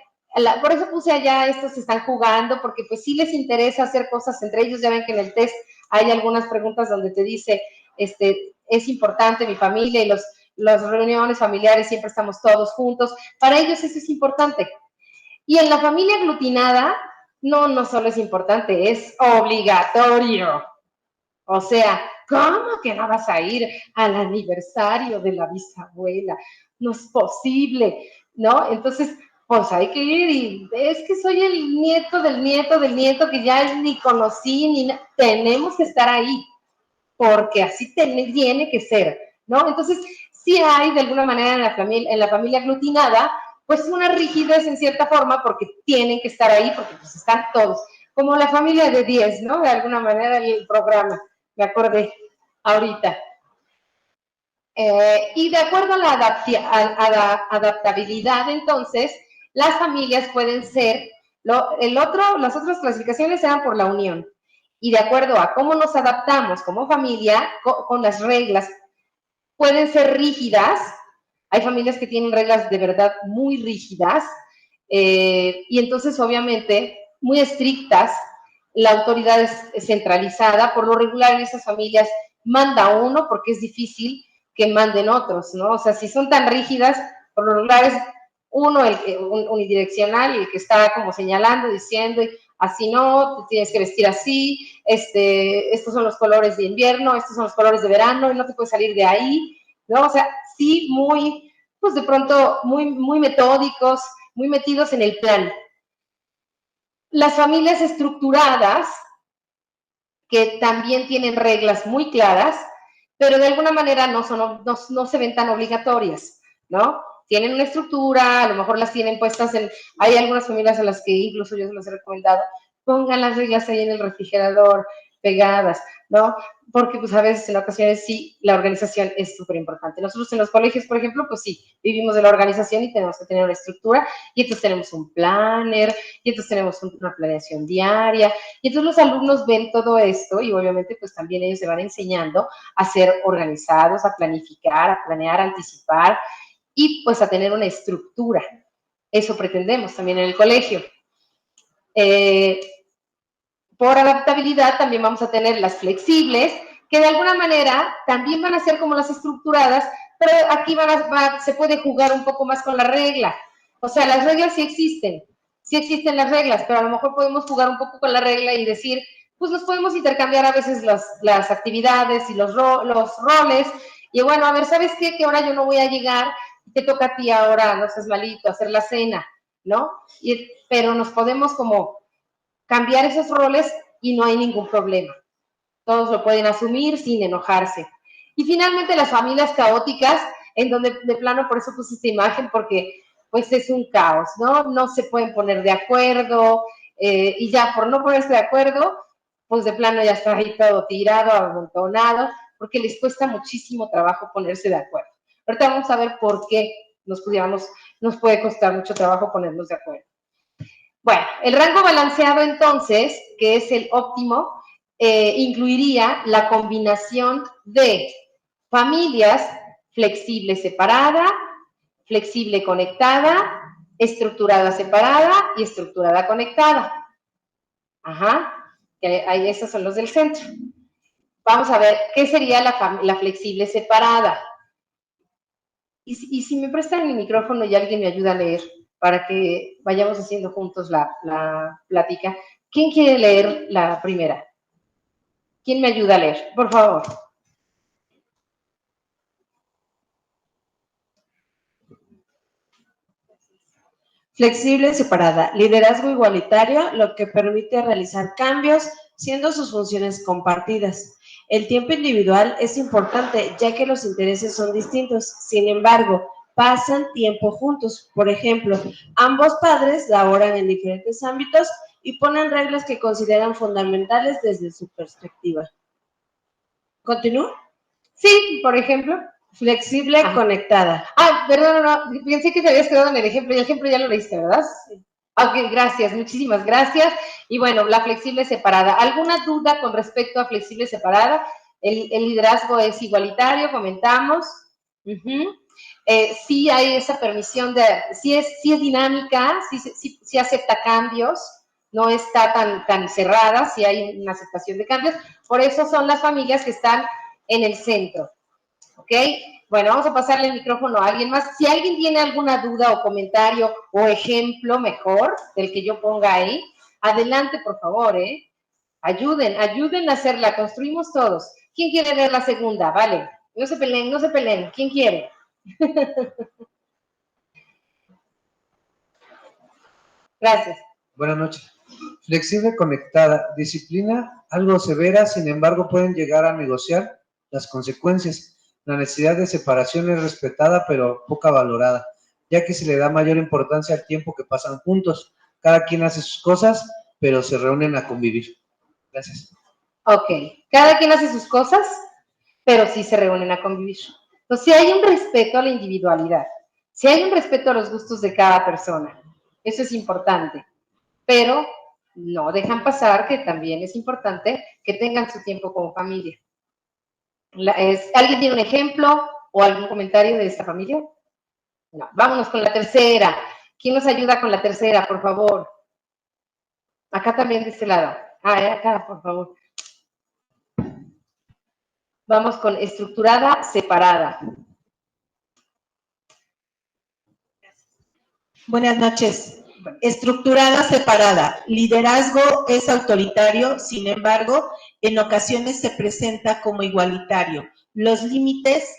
por eso puse allá, estos están jugando, porque pues sí les interesa hacer cosas entre ellos. Ya ven que en el test hay algunas preguntas donde te dice, es importante mi familia, y las reuniones familiares siempre estamos todos juntos. Para ellos eso es importante. Y en la familia aglutinada, no solo es importante, es obligatorio. O sea, ¿cómo que no vas a ir al aniversario de la bisabuela? No es posible, ¿no? Entonces, pues hay que ir, y es que soy el nieto del nieto del nieto que ya ni conocí, tenemos que estar ahí, porque así tiene que ser, ¿no? Entonces, sí hay de alguna manera en la familia aglutinada, pues una rigidez en cierta forma, porque tienen que estar ahí, porque pues están todos, como la familia de 10, ¿no? De alguna manera el programa, me acordé ahorita. Y de acuerdo a la adaptabilidad, entonces, las familias pueden ser, las otras clasificaciones eran por la unión, y de acuerdo a cómo nos adaptamos como familia, con las reglas, pueden ser rígidas. Hay familias que tienen reglas de verdad muy rígidas, y entonces obviamente muy estrictas, la autoridad es centralizada, por lo regular en esas familias manda uno porque es difícil que manden otros, ¿no? O sea, si son tan rígidas, por lo regular es uno, unidireccional, el que está como señalando, diciendo, así no, te tienes que vestir así, estos son los colores de invierno, estos son los colores de verano, y no te puedes salir de ahí, ¿no? O sea, sí, muy, pues de pronto, muy metódicos, muy metidos en el plan. Las familias estructuradas, que también tienen reglas muy claras, pero de alguna manera no se ven tan obligatorias, ¿no? Tienen una estructura, a lo mejor las tienen puestas hay algunas familias a las que incluso yo se los he recomendado, pongan las reglas ahí en el refrigerador, pegadas, ¿no? Porque pues a veces en ocasiones sí, la organización es súper importante. Nosotros en los colegios, por ejemplo, pues sí, vivimos de la organización y tenemos que tener una estructura, y entonces tenemos un planner, y entonces tenemos una planeación diaria, y entonces los alumnos ven todo esto y obviamente pues también ellos se van enseñando a ser organizados, a planificar, a planear, a anticipar y pues a tener una estructura. Eso pretendemos también en el colegio. Por adaptabilidad también vamos a tener las flexibles, que de alguna manera también van a ser como las estructuradas, pero aquí se puede jugar un poco más con la regla. O sea, las reglas sí existen las reglas, pero a lo mejor podemos jugar un poco con la regla y decir, pues nos podemos intercambiar a veces las actividades y los roles, y bueno, a ver, ¿sabes qué? Que ahora yo no voy a llegar, te toca a ti ahora, no seas malito, hacer la cena, ¿no? Pero nos podemos como cambiar esos roles y no hay ningún problema. Todos lo pueden asumir sin enojarse. Y finalmente las familias caóticas, en donde de plano, por eso puse esta imagen, porque pues es un caos, ¿no? No se pueden poner de acuerdo, y ya por no ponerse de acuerdo, pues de plano ya está ahí todo tirado, amontonado, porque les cuesta muchísimo trabajo ponerse de acuerdo. Ahorita vamos a ver por qué nos puede costar mucho trabajo ponernos de acuerdo. Bueno, el rango balanceado entonces, que es el óptimo, incluiría la combinación de familias flexible separada, flexible conectada, estructurada separada y estructurada conectada. Ajá, ahí esos son los del centro. Vamos a ver, ¿qué sería la flexible separada? Y si me prestan mi micrófono y alguien me ayuda a leer, para que vayamos haciendo juntos la plática. ¿Quién quiere leer la primera? ¿Quién me ayuda a leer? Por favor.
Flexible separada, liderazgo igualitario, lo que permite realizar cambios siendo sus funciones compartidas. El tiempo individual es importante ya que los intereses son distintos, sin embargo, pasan tiempo juntos. Por ejemplo, ambos padres laboran en diferentes ámbitos y ponen reglas que consideran fundamentales desde su perspectiva. ¿Continúo?
Sí, por ejemplo.
Flexible conectada.
Perdón, no, pensé que te habías quedado en el ejemplo, y el ejemplo ya lo leíste, ¿verdad? Sí. Ok, gracias, muchísimas gracias. Y bueno, la flexible separada. ¿Alguna duda con respecto a flexible separada? El liderazgo es igualitario, comentamos. Sí hay esa permisión sí es dinámica, sí acepta cambios, no está tan cerrada, sí hay una aceptación de cambios. Por eso son las familias que están en el centro. ¿Ok? Bueno, vamos a pasarle el micrófono a alguien más. Si alguien tiene alguna duda o comentario o ejemplo mejor del que yo ponga ahí, adelante, por favor, ¿eh? Ayuden a hacerla, construimos todos. ¿Quién quiere ver la segunda? Vale, no se peleen. ¿Quién quiere? Gracias.
Buenas noches. Flexible conectada, disciplina algo severa, sin embargo pueden llegar a negociar las consecuencias. La necesidad de separación es respetada pero poca valorada, ya que se le da mayor importancia al tiempo que pasan juntos. Cada quien hace sus cosas, pero se reúnen a convivir. Gracias.
Ok, cada quien hace sus cosas, pero sí se reúnen a convivir. Entonces, si hay un respeto a la individualidad, si hay un respeto a los gustos de cada persona, eso es importante, pero no dejan pasar que también es importante que tengan su tiempo como familia. ¿Alguien tiene un ejemplo o algún comentario de esta familia? No, vámonos con la tercera. ¿Quién nos ayuda con la tercera, por favor? Acá también de este lado. Acá, por favor. Vamos con estructurada, separada.
Buenas noches. Estructurada, separada. Liderazgo es autoritario, sin embargo, en ocasiones se presenta como igualitario. Los límites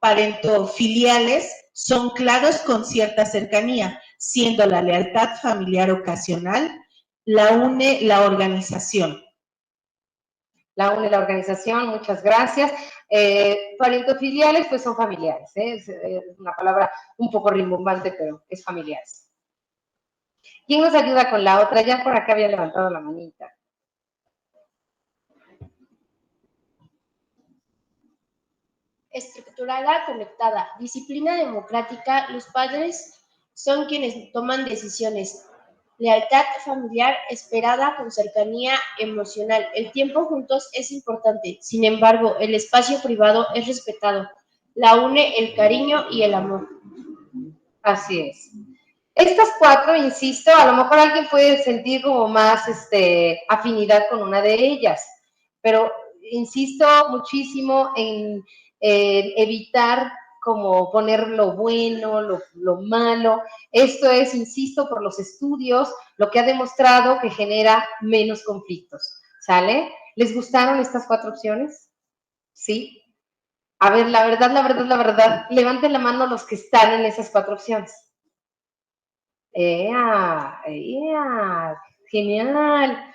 parentofiliales son claros con cierta cercanía, siendo la lealtad familiar ocasional, la une la organización.
La une la organización, muchas gracias. Parentofiliales, pues son familiares, ¿eh? Es una palabra un poco rimbombante, pero es familiares. ¿Quién nos ayuda con la otra? Ya por acá había levantado la manita.
Estructurada, conectada. Disciplina democrática. Los padres son quienes toman decisiones. Lealtad familiar esperada con cercanía emocional. El tiempo juntos es importante. Sin embargo, el espacio privado es respetado. La une el cariño y el amor.
Así es. Estas cuatro, insisto, a lo mejor alguien puede sentir como más afinidad con una de ellas, pero insisto muchísimo en evitar como poner lo bueno, lo malo. Esto es, insisto, por los estudios, lo que ha demostrado que genera menos conflictos. ¿Sale? ¿Les gustaron estas cuatro opciones? ¿Sí? A ver, la verdad, levanten la mano los que están en esas cuatro opciones. Genial.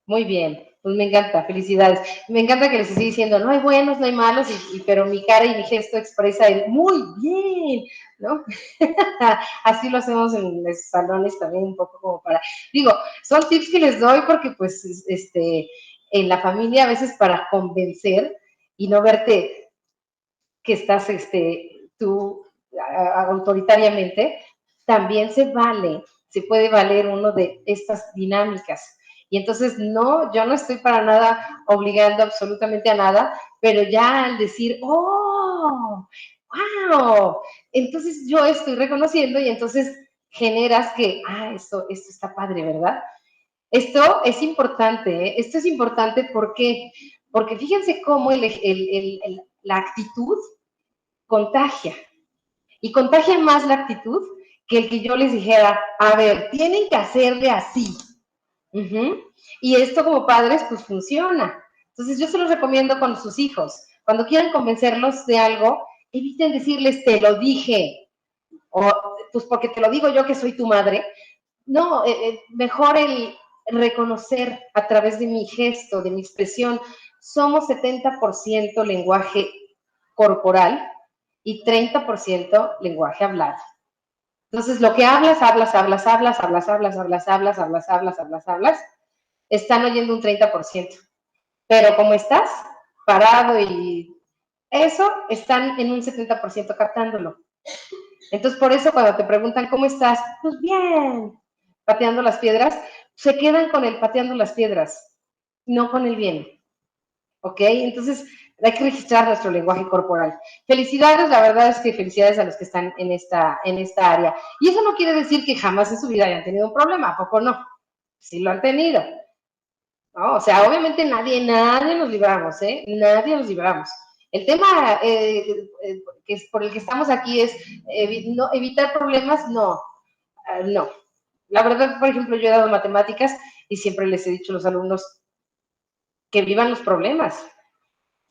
Muy bien, pues me encanta, felicidades. Me encanta que les esté diciendo, no hay buenos, no hay malos, pero mi cara y mi gesto expresa el muy bien, ¿no? Así lo hacemos en los salones también un poco como para, digo, son tips que les doy porque pues en la familia a veces para convencer y no verte que estás tú autoritariamente, también se puede valer uno de estas dinámicas. Y entonces, no, yo no estoy para nada obligando absolutamente a nada, pero ya al decir, ¡oh! ¡Wow! Entonces yo estoy reconociendo y entonces generas que, esto está padre, ¿verdad? Esto es importante, ¿eh? Esto es importante porque fíjense cómo la actitud contagia. Y contagia más la actitud que el que yo les dijera, a ver, tienen que hacerle así. Y esto como padres, pues funciona. Entonces yo se los recomiendo con sus hijos. Cuando quieran convencerlos de algo, eviten decirles, te lo dije. O, pues porque te lo digo yo que soy tu madre. No, mejor el reconocer a través de mi gesto, de mi expresión. Somos 70% lenguaje corporal y 30% lenguaje hablado. Entonces, lo que hablas, están oyendo un 30%. Pero como estás parado y eso, están en un 70% captándolo. Entonces, por eso cuando te preguntan, ¿cómo estás? Pues bien, pateando las piedras, se quedan con el pateando las piedras, no con el bien. ¿Ok? Entonces, hay que registrar nuestro lenguaje corporal. Felicidades, la verdad es que felicidades a los que están en esta área. Y eso no quiere decir que jamás en su vida hayan tenido un problema, ¿a poco no? Sí lo han tenido. ¿No? O sea, obviamente nadie nos libramos, ¿eh? Nadie nos libramos. El tema que es por el que estamos aquí es evitar problemas, no. La verdad, por ejemplo, yo he dado matemáticas y siempre les he dicho a los alumnos que vivan los problemas,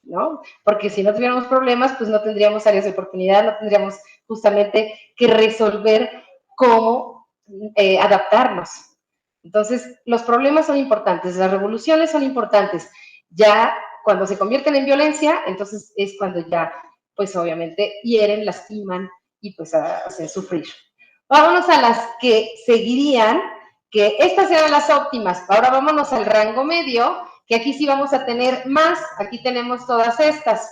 ¿no? Porque si no tuviéramos problemas, pues no tendríamos áreas de oportunidad, no tendríamos justamente que resolver cómo adaptarnos. Entonces, los problemas son importantes, las revoluciones son importantes. Ya cuando se convierten en violencia, entonces es cuando ya, pues obviamente, hieren, lastiman y pues hacen sufrir. Vámonos a las que seguirían, que estas eran las óptimas. Ahora vámonos al rango medio, que aquí sí vamos a tener más. Aquí tenemos todas estas,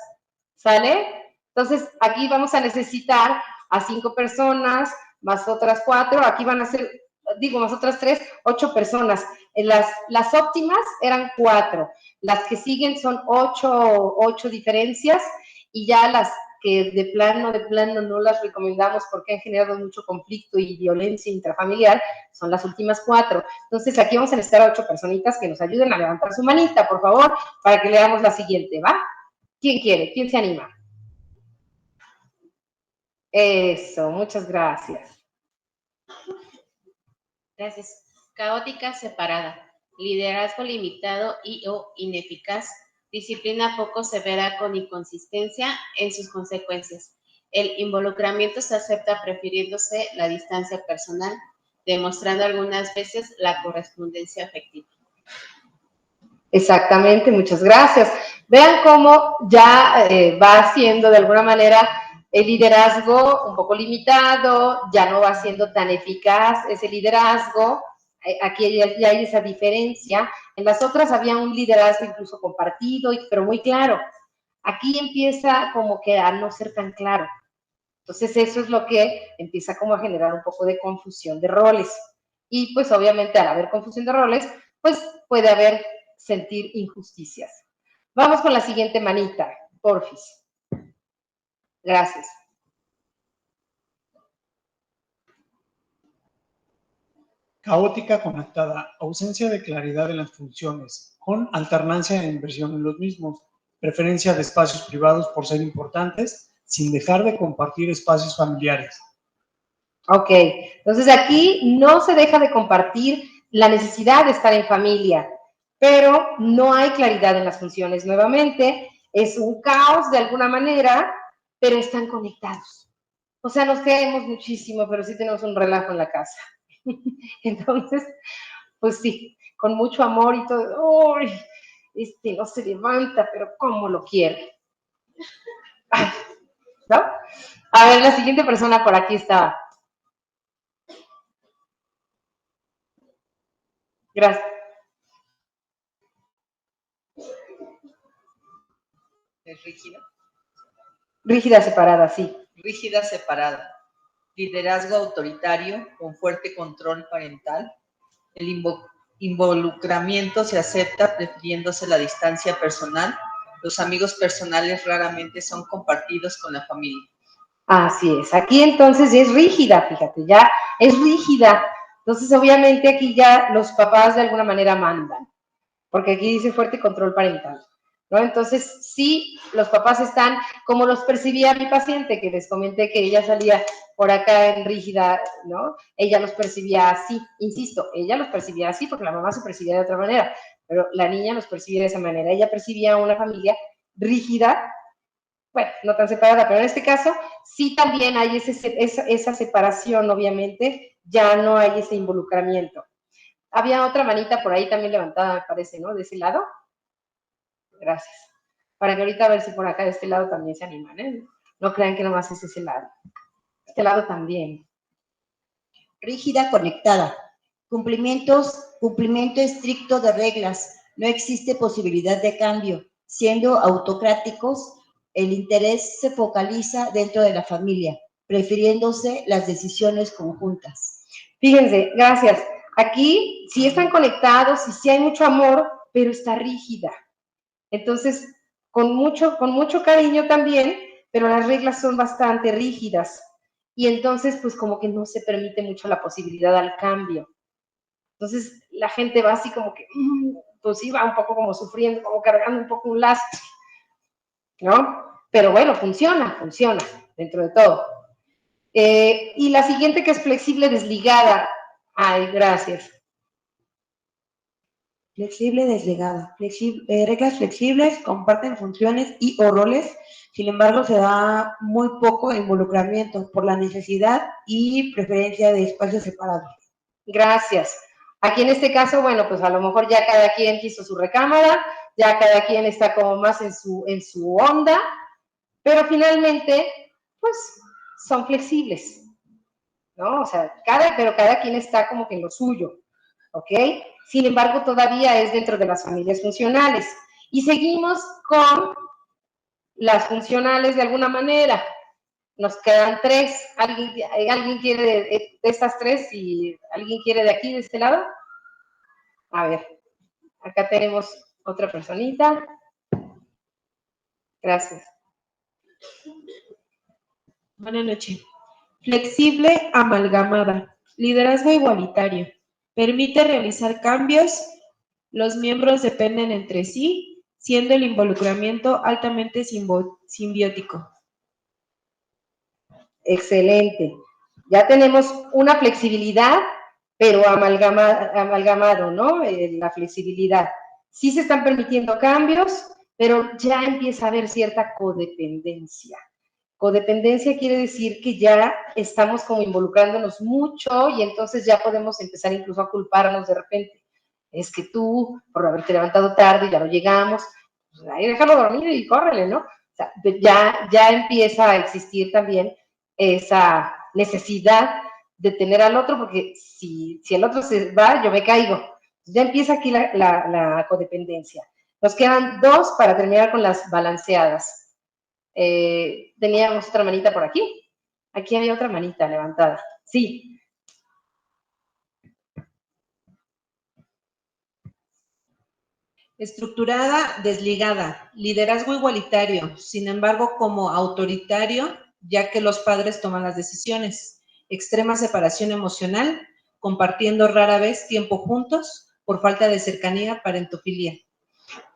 ¿sale? Entonces, aquí vamos a necesitar a 5 personas, más otras 4. Aquí van a ser, más otras 3, 8 personas. Las óptimas eran 4. Las que siguen son 8 diferencias y ya que de plano no las recomendamos porque han generado mucho conflicto y violencia intrafamiliar, son las últimas 4. Entonces, aquí vamos a necesitar a 8 personitas que nos ayuden a levantar su manita, por favor, para que leamos la siguiente, ¿va? ¿Quién quiere? ¿Quién se anima? Eso, muchas gracias.
Gracias. Caótica separada. Liderazgo limitado y o ineficaz. Disciplina poco severa con inconsistencia en sus consecuencias. El involucramiento se acepta prefiriéndose la distancia personal, demostrando algunas veces la correspondencia afectiva.
Exactamente, muchas gracias. Vean cómo ya va siendo de alguna manera el liderazgo un poco limitado, ya no va siendo tan eficaz ese liderazgo. Aquí ya hay esa diferencia. En las otras había un liderazgo incluso compartido, pero muy claro. Aquí empieza como que a no ser tan claro. Entonces eso es lo que empieza como a generar un poco de confusión de roles. Y pues obviamente al haber confusión de roles, pues puede haber sentir injusticias. Vamos con la siguiente manita, porfis. Gracias.
Caótica conectada, ausencia de claridad en las funciones, con alternancia de inversión en los mismos, preferencia de espacios privados por ser importantes, sin dejar de compartir espacios familiares.
Ok, entonces aquí no se deja de compartir la necesidad de estar en familia, pero no hay claridad en las funciones. Nuevamente, es un caos de alguna manera, pero están conectados. O sea, nos queremos muchísimo, pero sí tenemos un relajo en la casa. Entonces, pues sí, con mucho amor y todo, ¡uy! No se levanta, pero ¿cómo lo quiere? Ay, ¿no? A ver, la siguiente persona por aquí estaba. Gracias.
¿Es rígida?
Rígida separada, sí.
Rígida separada. Liderazgo autoritario con fuerte control parental. El involucramiento se acepta prefiriéndose la distancia personal. Los amigos personales raramente son compartidos con la familia.
Así es. Aquí entonces es rígida, fíjate, ya es rígida. Entonces, obviamente aquí ya los papás de alguna manera mandan, porque aquí dice fuerte control parental, ¿no? Entonces, sí, los papás están, como los percibía mi paciente, que les comenté que ella salía por acá en rígida, ¿no? Ella los percibía así, insisto, ella los percibía así porque la mamá se percibía de otra manera, pero la niña los percibía de esa manera. Ella percibía una familia rígida, bueno, no tan separada, pero en este caso sí también hay esa separación, obviamente, ya no hay ese involucramiento. Había otra manita por ahí también levantada, me parece, ¿no? De ese lado. Gracias. Para que ahorita a ver si por acá de este lado también se animan, ¿eh? No crean que nomás es ese lado. Este lado también.
Rígida conectada. Cumplimiento estricto de reglas. No existe posibilidad de cambio. Siendo autocráticos, el interés se focaliza dentro de la familia, prefiriéndose las decisiones conjuntas.
Fíjense, gracias. Aquí sí están conectados y sí hay mucho amor, pero está rígida. Entonces, con mucho cariño también, pero las reglas son bastante rígidas. Y entonces, pues como que no se permite mucho la posibilidad al cambio. Entonces, la gente va así como que, pues sí, va un poco como sufriendo, como cargando un poco un lastre, ¿no? Pero bueno, funciona dentro de todo. Y la siguiente que es flexible desligada. Ay, gracias.
Flexible desligada. Reglas flexibles, comparten funciones y o roles, sin embargo se da muy poco involucramiento por la necesidad y preferencia de espacios separados.
Gracias. Aquí en este caso, bueno, pues a lo mejor ya cada quien quiso su recámara, ya cada quien está como más en su onda, pero finalmente, pues son flexibles, ¿no? O sea, pero cada quien está como que en lo suyo, ¿ok? Sin embargo, todavía es dentro de las familias funcionales. Y seguimos con las funcionales de alguna manera. Nos quedan 3. ¿Alguien quiere de estas 3 y alguien quiere de aquí, de este lado? A ver, acá tenemos otra personita. Gracias.
Buenas noches. Flexible, amalgamada. Liderazgo igualitario. Permite realizar cambios. Los miembros dependen entre sí, siendo el involucramiento altamente simbiótico.
Excelente. Ya tenemos una flexibilidad, pero amalgamado, ¿no? La flexibilidad. Sí se están permitiendo cambios, pero ya empieza a haber cierta codependencia. Codependencia quiere decir que ya estamos como involucrándonos mucho y entonces ya podemos empezar incluso a culparnos de repente. Es que tú, por haberte levantado tarde, ya no llegamos, pues ahí déjalo dormir y córrele, ¿no? O sea, ya empieza a existir también esa necesidad de tener al otro, porque si el otro se va, yo me caigo. Ya empieza aquí la codependencia. Nos quedan 2 para terminar con las balanceadas. Teníamos otra manita por aquí. Aquí había otra manita levantada. Sí.
Estructurada, desligada, liderazgo igualitario, sin embargo como autoritario, ya que los padres toman las decisiones. Extrema separación emocional, compartiendo rara vez tiempo juntos por falta de cercanía, parentofilia.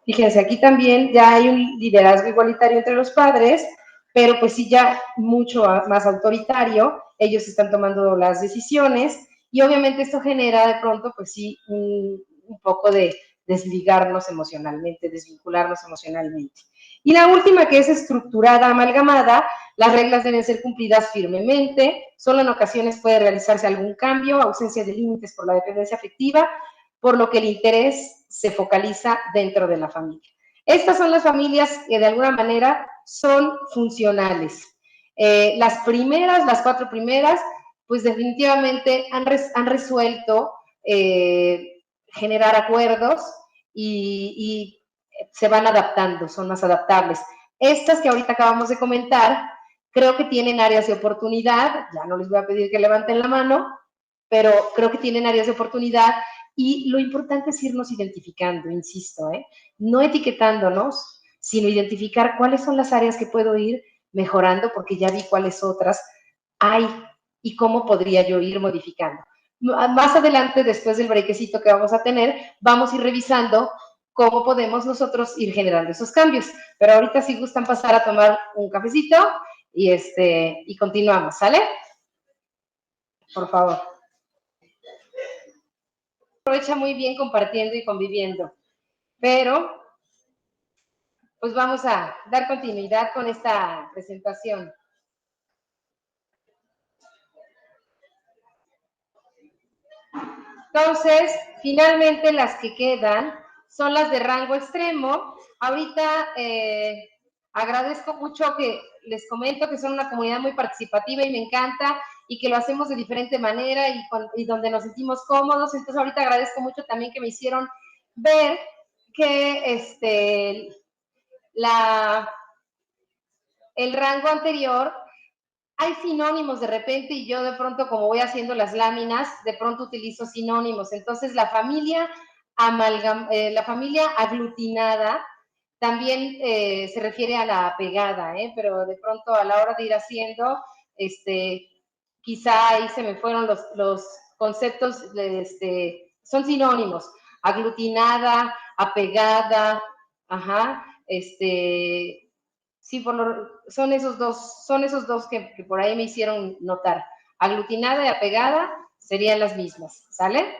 Fíjense, aquí también ya hay un liderazgo igualitario entre los padres, pero pues sí ya mucho más autoritario, ellos están tomando las decisiones y obviamente esto genera de pronto pues sí un poco de desligarnos emocionalmente, desvincularnos emocionalmente. Y la última, que es estructurada, amalgamada, las reglas deben ser cumplidas firmemente, solo en ocasiones puede realizarse algún cambio, ausencia de límites por la dependencia afectiva, por lo que el interés se focaliza dentro de la familia. Estas son las familias que de alguna manera son funcionales. Las 4 primeras, pues definitivamente han resuelto generar acuerdos y se van adaptando, son más adaptables. Estas que ahorita acabamos de comentar, creo que tienen áreas de oportunidad, ya no les voy a pedir que levanten la mano, pero creo que tienen áreas de oportunidad y lo importante es irnos identificando, insisto, no etiquetándonos, sino identificar cuáles son las áreas que puedo ir mejorando porque ya vi cuáles otras hay y cómo podría yo ir modificando. Más adelante, después del brequecito que vamos a tener, vamos a ir revisando cómo podemos nosotros ir generando esos cambios. Pero ahorita si gustan pasar a tomar un cafecito y continuamos, ¿sale? Por favor. Aprovecha muy bien compartiendo y conviviendo, pero pues vamos a dar continuidad con esta presentación. Entonces, finalmente las que quedan son las de rango extremo. Ahorita agradezco mucho que les comento que son una comunidad muy participativa y me encanta y que lo hacemos de diferente manera y donde nos sentimos cómodos. Entonces, ahorita agradezco mucho también que me hicieron ver que el rango anterior hay sinónimos de repente y yo de pronto, como voy haciendo las láminas, de pronto utilizo sinónimos. Entonces, la familia aglutinada también se refiere a la apegada, pero de pronto a la hora de ir haciendo, quizá ahí se me fueron los conceptos, son sinónimos. Aglutinada, apegada, ajá, sí, son esos dos que por ahí me hicieron notar. Aglutinada y apegada serían las mismas, ¿sale?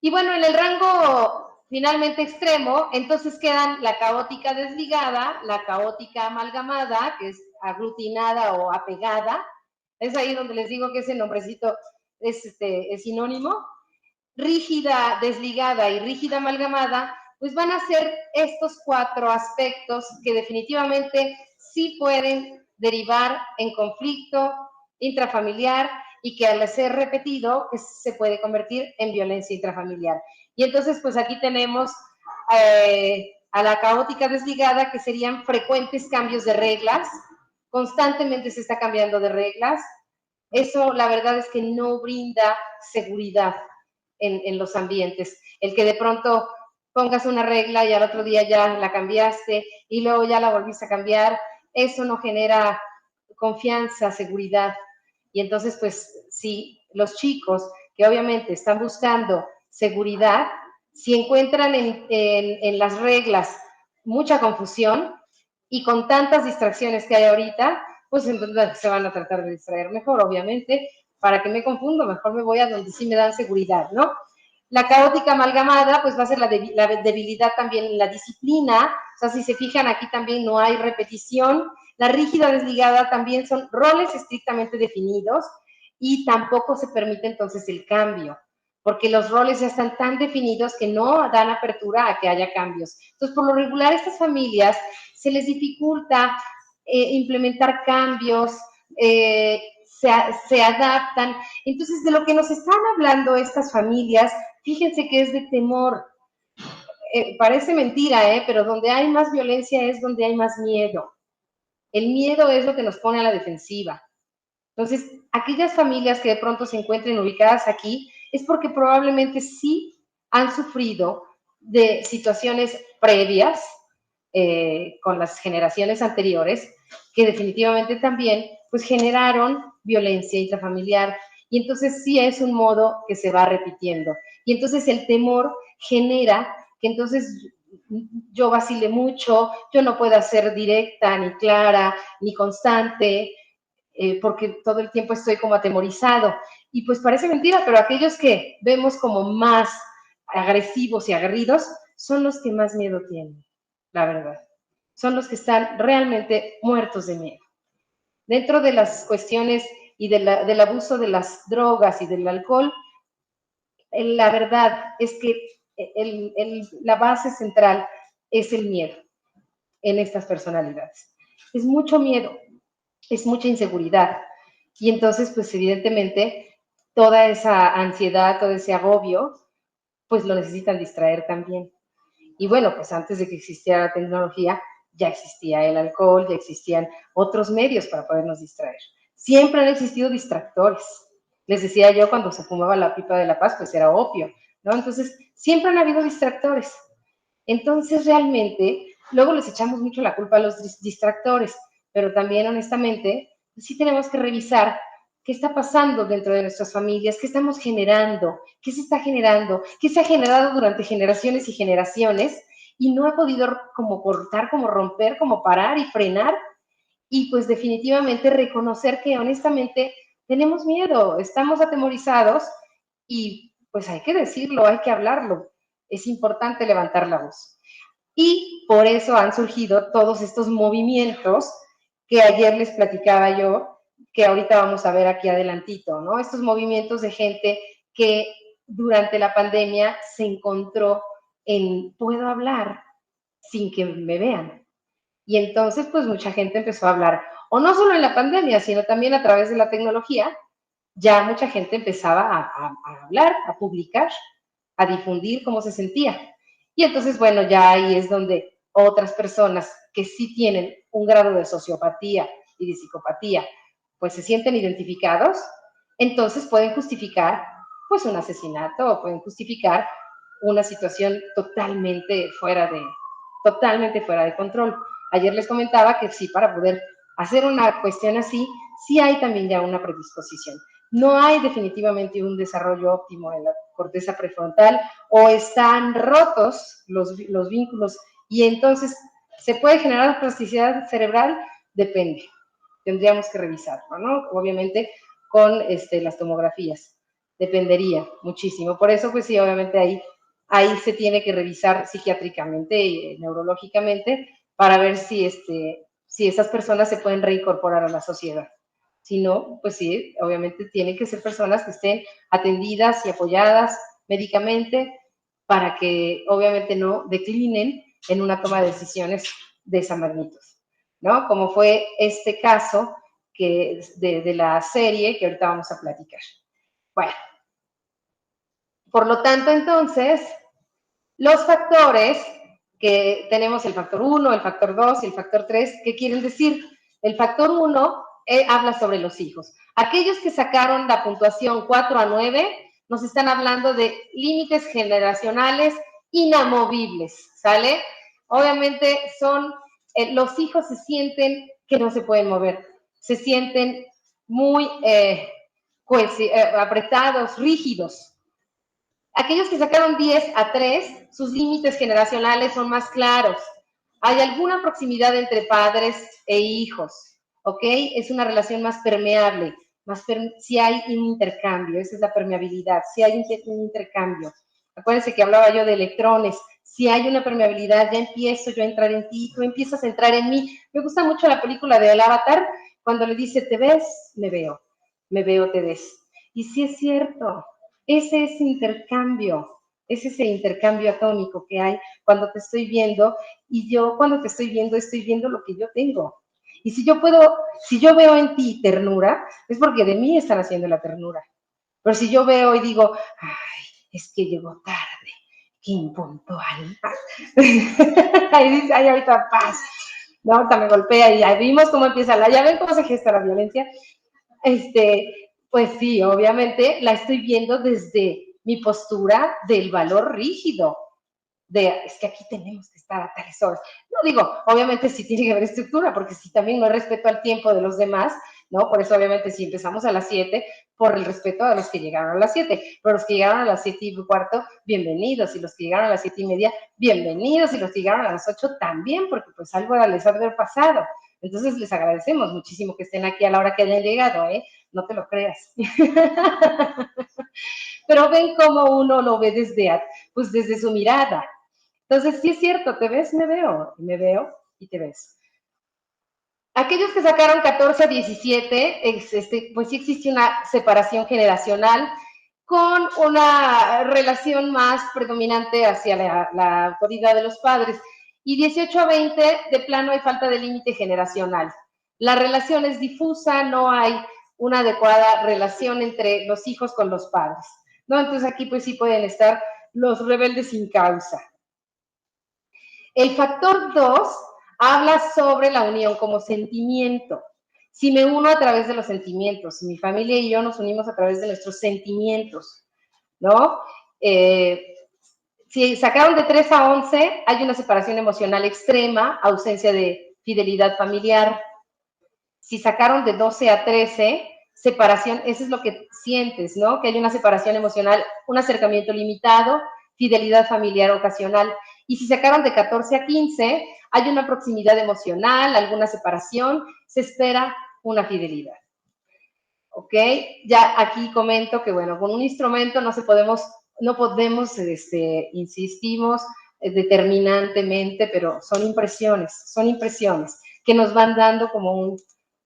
Y bueno, en el rango finalmente extremo, entonces quedan la caótica desligada, la caótica amalgamada, que es aglutinada o apegada. Es ahí donde les digo que ese nombrecito es sinónimo. Rígida desligada y rígida amalgamada, pues van a ser estos 4 aspectos que definitivamente sí pueden derivar en conflicto intrafamiliar y que al ser repetido pues, se puede convertir en violencia intrafamiliar. Y entonces pues aquí tenemos a la caótica desligada, que serían frecuentes cambios de reglas, constantemente se está cambiando de reglas. Eso la verdad es que no brinda seguridad en los ambientes. El que de pronto pongas una regla y al otro día ya la cambiaste y luego ya la volviste a cambiar, eso no genera confianza, seguridad. Y entonces, pues, si los chicos que obviamente están buscando seguridad, si encuentran en las reglas mucha confusión y con tantas distracciones que hay ahorita, pues entonces se van a tratar de distraer mejor, obviamente. ¿Para qué me confundo? Mejor me voy a donde sí me dan seguridad, ¿no? La caótica amalgamada, pues va a ser la debilidad también en la disciplina. O sea, si se fijan, aquí también no hay repetición. La rígida desligada también son roles estrictamente definidos y tampoco se permite entonces el cambio, porque los roles ya están tan definidos que no dan apertura a que haya cambios. Entonces, por lo regular, a estas familias se les dificulta implementar cambios, se adaptan. Entonces, de lo que nos están hablando estas familias, fíjense que es de temor. Parece mentira, pero donde hay más violencia es donde hay más miedo. El miedo es lo que nos pone a la defensiva. Entonces, aquellas familias que de pronto se encuentren ubicadas aquí es porque probablemente sí han sufrido de situaciones previas con las generaciones anteriores que definitivamente también pues generaron violencia intrafamiliar, y entonces sí es un modo que se va repitiendo, y entonces el temor genera que entonces yo vacile mucho, yo no pueda ser directa, ni clara, ni constante, porque todo el tiempo estoy como atemorizado. Y pues parece mentira, pero aquellos que vemos como más agresivos y aguerridos son los que más miedo tienen, la verdad. Son los que están realmente muertos de miedo. Dentro de las cuestiones y del abuso de las drogas y del alcohol, la verdad es que la base central es el miedo en estas personalidades. Es mucho miedo, es mucha inseguridad. Y entonces, pues evidentemente, toda esa ansiedad, todo ese agobio, pues lo necesitan distraer también. Y bueno, pues antes de que existiera la tecnología, ya existía el alcohol, ya existían otros medios para podernos distraer. Siempre han existido distractores. Les decía yo, cuando se fumaba la pipa de la paz, pues era opio, ¿no? Entonces, siempre han habido distractores. Entonces, realmente, luego les echamos mucho la culpa a los distractores, pero también, honestamente, pues sí tenemos que revisar qué está pasando dentro de nuestras familias, qué estamos generando, qué se está generando, qué se ha generado durante generaciones y generaciones y no ha podido como cortar, como romper, como parar y frenar, y pues definitivamente reconocer que honestamente tenemos miedo, estamos atemorizados y pues hay que decirlo, hay que hablarlo. Es importante levantar la voz. Y por eso han surgido todos estos movimientos que ayer les platicaba yo, que ahorita vamos a ver aquí adelantito, ¿no? Estos movimientos de gente que durante la pandemia se encontró en puedo hablar sin que me vean. Y entonces, pues mucha gente empezó a hablar, o no solo en la pandemia, sino también a través de la tecnología, ya mucha gente empezaba a hablar, a publicar, a difundir cómo se sentía. Y entonces, bueno, ya ahí es donde otras personas que sí tienen un grado de sociopatía y de psicopatía, pues se sienten identificados, entonces pueden justificar pues un asesinato o pueden justificar una situación totalmente fuera de control. Ayer les comentaba que sí, para poder hacer una cuestión así, sí hay también ya una predisposición. No hay definitivamente un desarrollo óptimo en la corteza prefrontal, o están rotos los vínculos y entonces se puede generar plasticidad cerebral, depende. Tendríamos que revisarlo, ¿no? Obviamente con las tomografías. Dependería muchísimo. Por eso, pues sí, obviamente ahí se tiene que revisar psiquiátricamente y neurológicamente para ver si esas personas se pueden reincorporar a la sociedad. Si no, pues sí, obviamente tienen que ser personas que estén atendidas y apoyadas médicamente para que obviamente no declinen en una toma de decisiones de esa magnitud, ¿no? Como fue este caso de la serie que ahorita vamos a platicar. Bueno, por lo tanto, entonces, los factores que tenemos, el factor 1, el factor 2 y el factor 3, ¿qué quieren decir? El factor 1 habla sobre los hijos. Aquellos que sacaron la puntuación 4 a 9 nos están hablando de límites generacionales inamovibles, ¿sale? Obviamente los hijos se sienten que no se pueden mover. se sienten muy apretados, rígidos. Aquellos que sacaron 10 a 3, sus límites generacionales son más claros. Hay alguna proximidad entre padres e hijos, ¿ok? Es una relación más permeable, si hay un intercambio, esa es la permeabilidad, si hay un intercambio. Acuérdense que hablaba yo de electrones. Si hay una permeabilidad, ya empiezo yo a entrar en ti, tú empiezas a entrar en mí. Me gusta mucho la película de El Avatar, cuando le dice, ¿te ves? Me veo, te ves. Y sí es cierto, ese es intercambio, es ese intercambio atómico que hay cuando te estoy viendo, y yo cuando te estoy viendo lo que yo tengo. Y si yo veo en ti ternura, es porque de mí están haciendo la ternura. Pero si yo veo y digo, ay, es que llegó tarde, qué impuntual. Ahí dice, ay, ahorita paz. No, ahorita me golpea y ya vimos cómo empieza ya ven cómo se gesta la violencia. Pues sí, obviamente la estoy viendo desde mi postura del valor rígido, es que aquí tenemos que estar a tales horas. No digo, obviamente sí tiene que haber estructura, porque si también no hay respeto al tiempo de los demás, ¿no? Por eso obviamente si empezamos a las 7, por el respeto a los que llegaron a las 7, pero los que llegaron a las 7:15, bienvenidos, y los que llegaron a las 7:30, bienvenidos, y los que llegaron a las 8 también, porque pues algo les ha de haber pasado. Entonces les agradecemos muchísimo que estén aquí a la hora que hayan llegado, ¿eh? No te lo creas. Pero ven cómo uno lo ve desde su mirada. Entonces, sí es cierto, te ves, me veo y te ves. Aquellos que sacaron 14 a 17, pues sí existe una separación generacional con una relación más predominante hacia la autoridad de los padres. Y 18 a 20, de plano hay falta de límite generacional. La relación es difusa, no hay una adecuada relación entre los hijos con los padres, ¿no? Entonces aquí pues sí pueden estar los rebeldes sin causa. El factor 2 habla sobre la unión como sentimiento. Si me uno a través de los sentimientos, si mi familia y yo nos unimos a través de nuestros sentimientos, ¿no? Si sacaron de 3 a 11, hay una separación emocional extrema, ausencia de fidelidad familiar. Si sacaron de 12 a 13, separación, eso es lo que sientes, ¿no? Que hay una separación emocional, un acercamiento limitado, fidelidad familiar ocasional. Y si sacaron de 14 a 15, hay una proximidad emocional, alguna separación, se espera una fidelidad. ¿Ok? Ya aquí comento que, bueno, con un instrumento no podemos, insistimos determinantemente, pero son impresiones que nos van dando como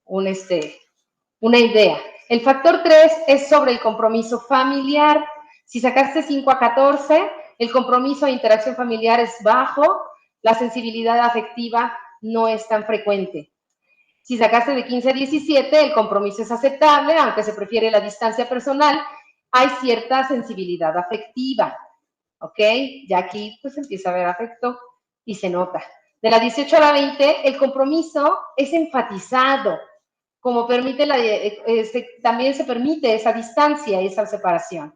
una idea. El factor 3 es sobre el compromiso familiar. Si sacaste 5 a 14, el compromiso e interacción familiar es bajo, la sensibilidad afectiva no es tan frecuente. Si sacaste de 15 a 17, el compromiso es aceptable, aunque se prefiere la distancia personal, hay cierta sensibilidad afectiva, ¿ok? Ya aquí pues empieza a haber afecto y se nota. De la 18 a la 20, el compromiso es enfatizado, como también se permite esa distancia, esa separación,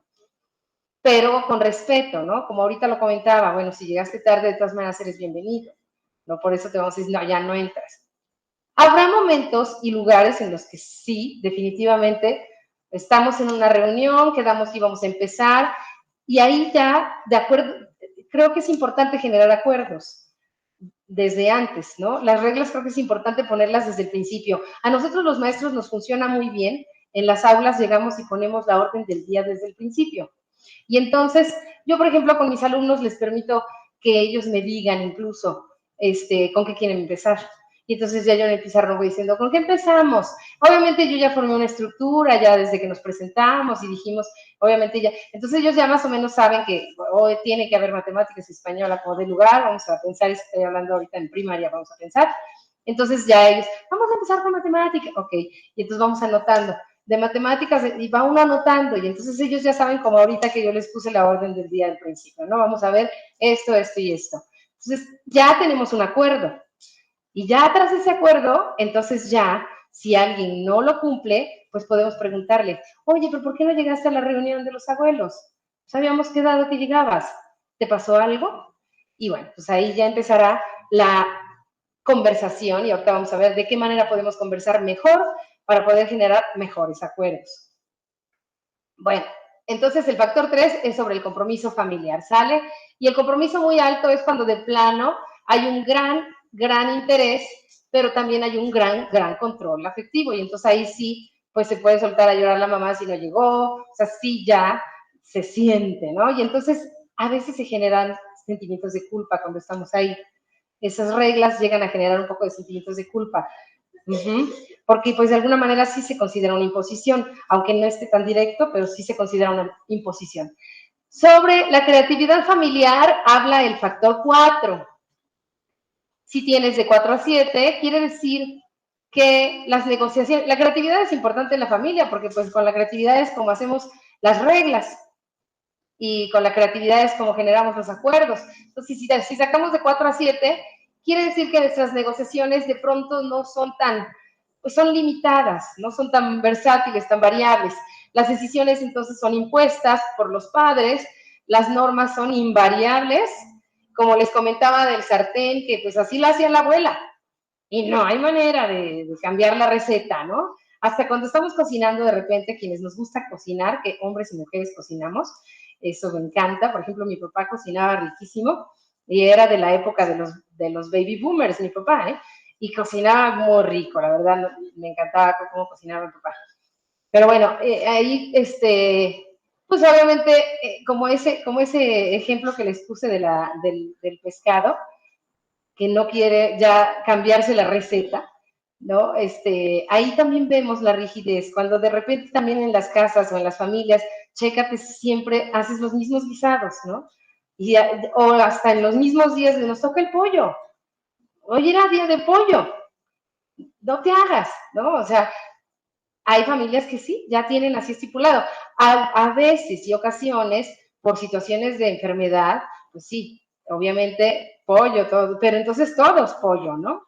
pero con respeto, ¿no? Como ahorita lo comentaba, bueno, si llegaste tarde, de todas maneras eres bienvenido, ¿no? Por eso te vamos a decir, no, ya no entras. Habrá momentos y lugares en los que sí, definitivamente, estamos en una reunión, quedamos que íbamos a empezar, y ahí ya, de acuerdo, creo que es importante generar acuerdos desde antes, ¿no? Las reglas creo que es importante ponerlas desde el principio. A nosotros los maestros nos funciona muy bien, en las aulas llegamos y ponemos la orden del día desde el principio. Y entonces, yo, por ejemplo, con mis alumnos les permito que ellos me digan incluso con qué quieren empezar. Y entonces ya yo en el pizarrón voy diciendo, ¿con qué empezamos? Obviamente yo ya formé una estructura, ya desde que nos presentamos y dijimos, obviamente ya, entonces ellos ya más o menos saben que hoy tiene que haber matemáticas y española como de lugar, vamos a pensar, estoy hablando ahorita en primaria, vamos a pensar. Entonces ya ellos, vamos a empezar con matemáticas, ok, y entonces vamos anotando. De matemáticas, y va uno anotando, y entonces ellos ya saben, como ahorita que yo les puse la orden del día al principio, ¿no? Vamos a ver esto, esto y esto. Entonces ya tenemos un acuerdo. Y ya tras ese acuerdo, entonces ya, si alguien no lo cumple, pues podemos preguntarle, oye, pero ¿por qué no llegaste a la reunión de los abuelos? Pues habíamos quedado que llegabas. ¿Te pasó algo? Y bueno, pues ahí ya empezará conversación, y ahorita vamos a ver de qué manera podemos conversar mejor para poder generar mejores acuerdos. Bueno, entonces el factor 3 es sobre el compromiso familiar, ¿sale? Y el compromiso muy alto es cuando de plano hay un gran interés, pero también hay un gran control afectivo, y entonces ahí sí, pues se puede soltar a llorar la mamá si no llegó, o sea, sí ya se siente, ¿no? Y entonces a veces se generan sentimientos de culpa cuando estamos ahí. Esas reglas llegan a generar un poco de sentimientos de culpa. Porque pues de alguna manera sí se considera una imposición, aunque no esté tan directo, pero sí se considera una imposición. Sobre la creatividad familiar habla el factor 4. Si tienes de 4 a 7, quiere decir que las negociaciones, la creatividad es importante en la familia, porque pues con la creatividad es como hacemos las reglas, y con la creatividad es como generamos los acuerdos. Entonces, si sacamos de 4 a 7, quiere decir que nuestras negociaciones de pronto no son tan, pues son limitadas, no son tan versátiles, tan variables. Las decisiones entonces son impuestas por los padres, las normas son invariables, como les comentaba del sartén, que pues así la hacía la abuela, y no hay manera de cambiar la receta, ¿no? Hasta cuando estamos cocinando, de repente, quienes nos gusta cocinar, que hombres y mujeres cocinamos, eso me encanta. Por ejemplo, mi papá cocinaba riquísimo y era de la época de los baby boomers, mi papá, ¿eh? Y cocinaba muy rico, la verdad, me encantaba cómo cocinaba mi papá. Pero bueno, ahí, pues obviamente, como ese ejemplo que les puse del pescado, que no quiere ya cambiarse la receta, ¿no? Ahí también vemos la rigidez, cuando de repente también en las casas o en las familias, chécate, siempre haces los mismos guisados, ¿no? O hasta en los mismos días nos toca el pollo. Hoy era día de pollo, no te hagas, ¿no? O sea, hay familias que sí, ya tienen así estipulado. A veces y ocasiones, por situaciones de enfermedad, pues sí, obviamente pollo, todo, pero entonces todos pollo, ¿no?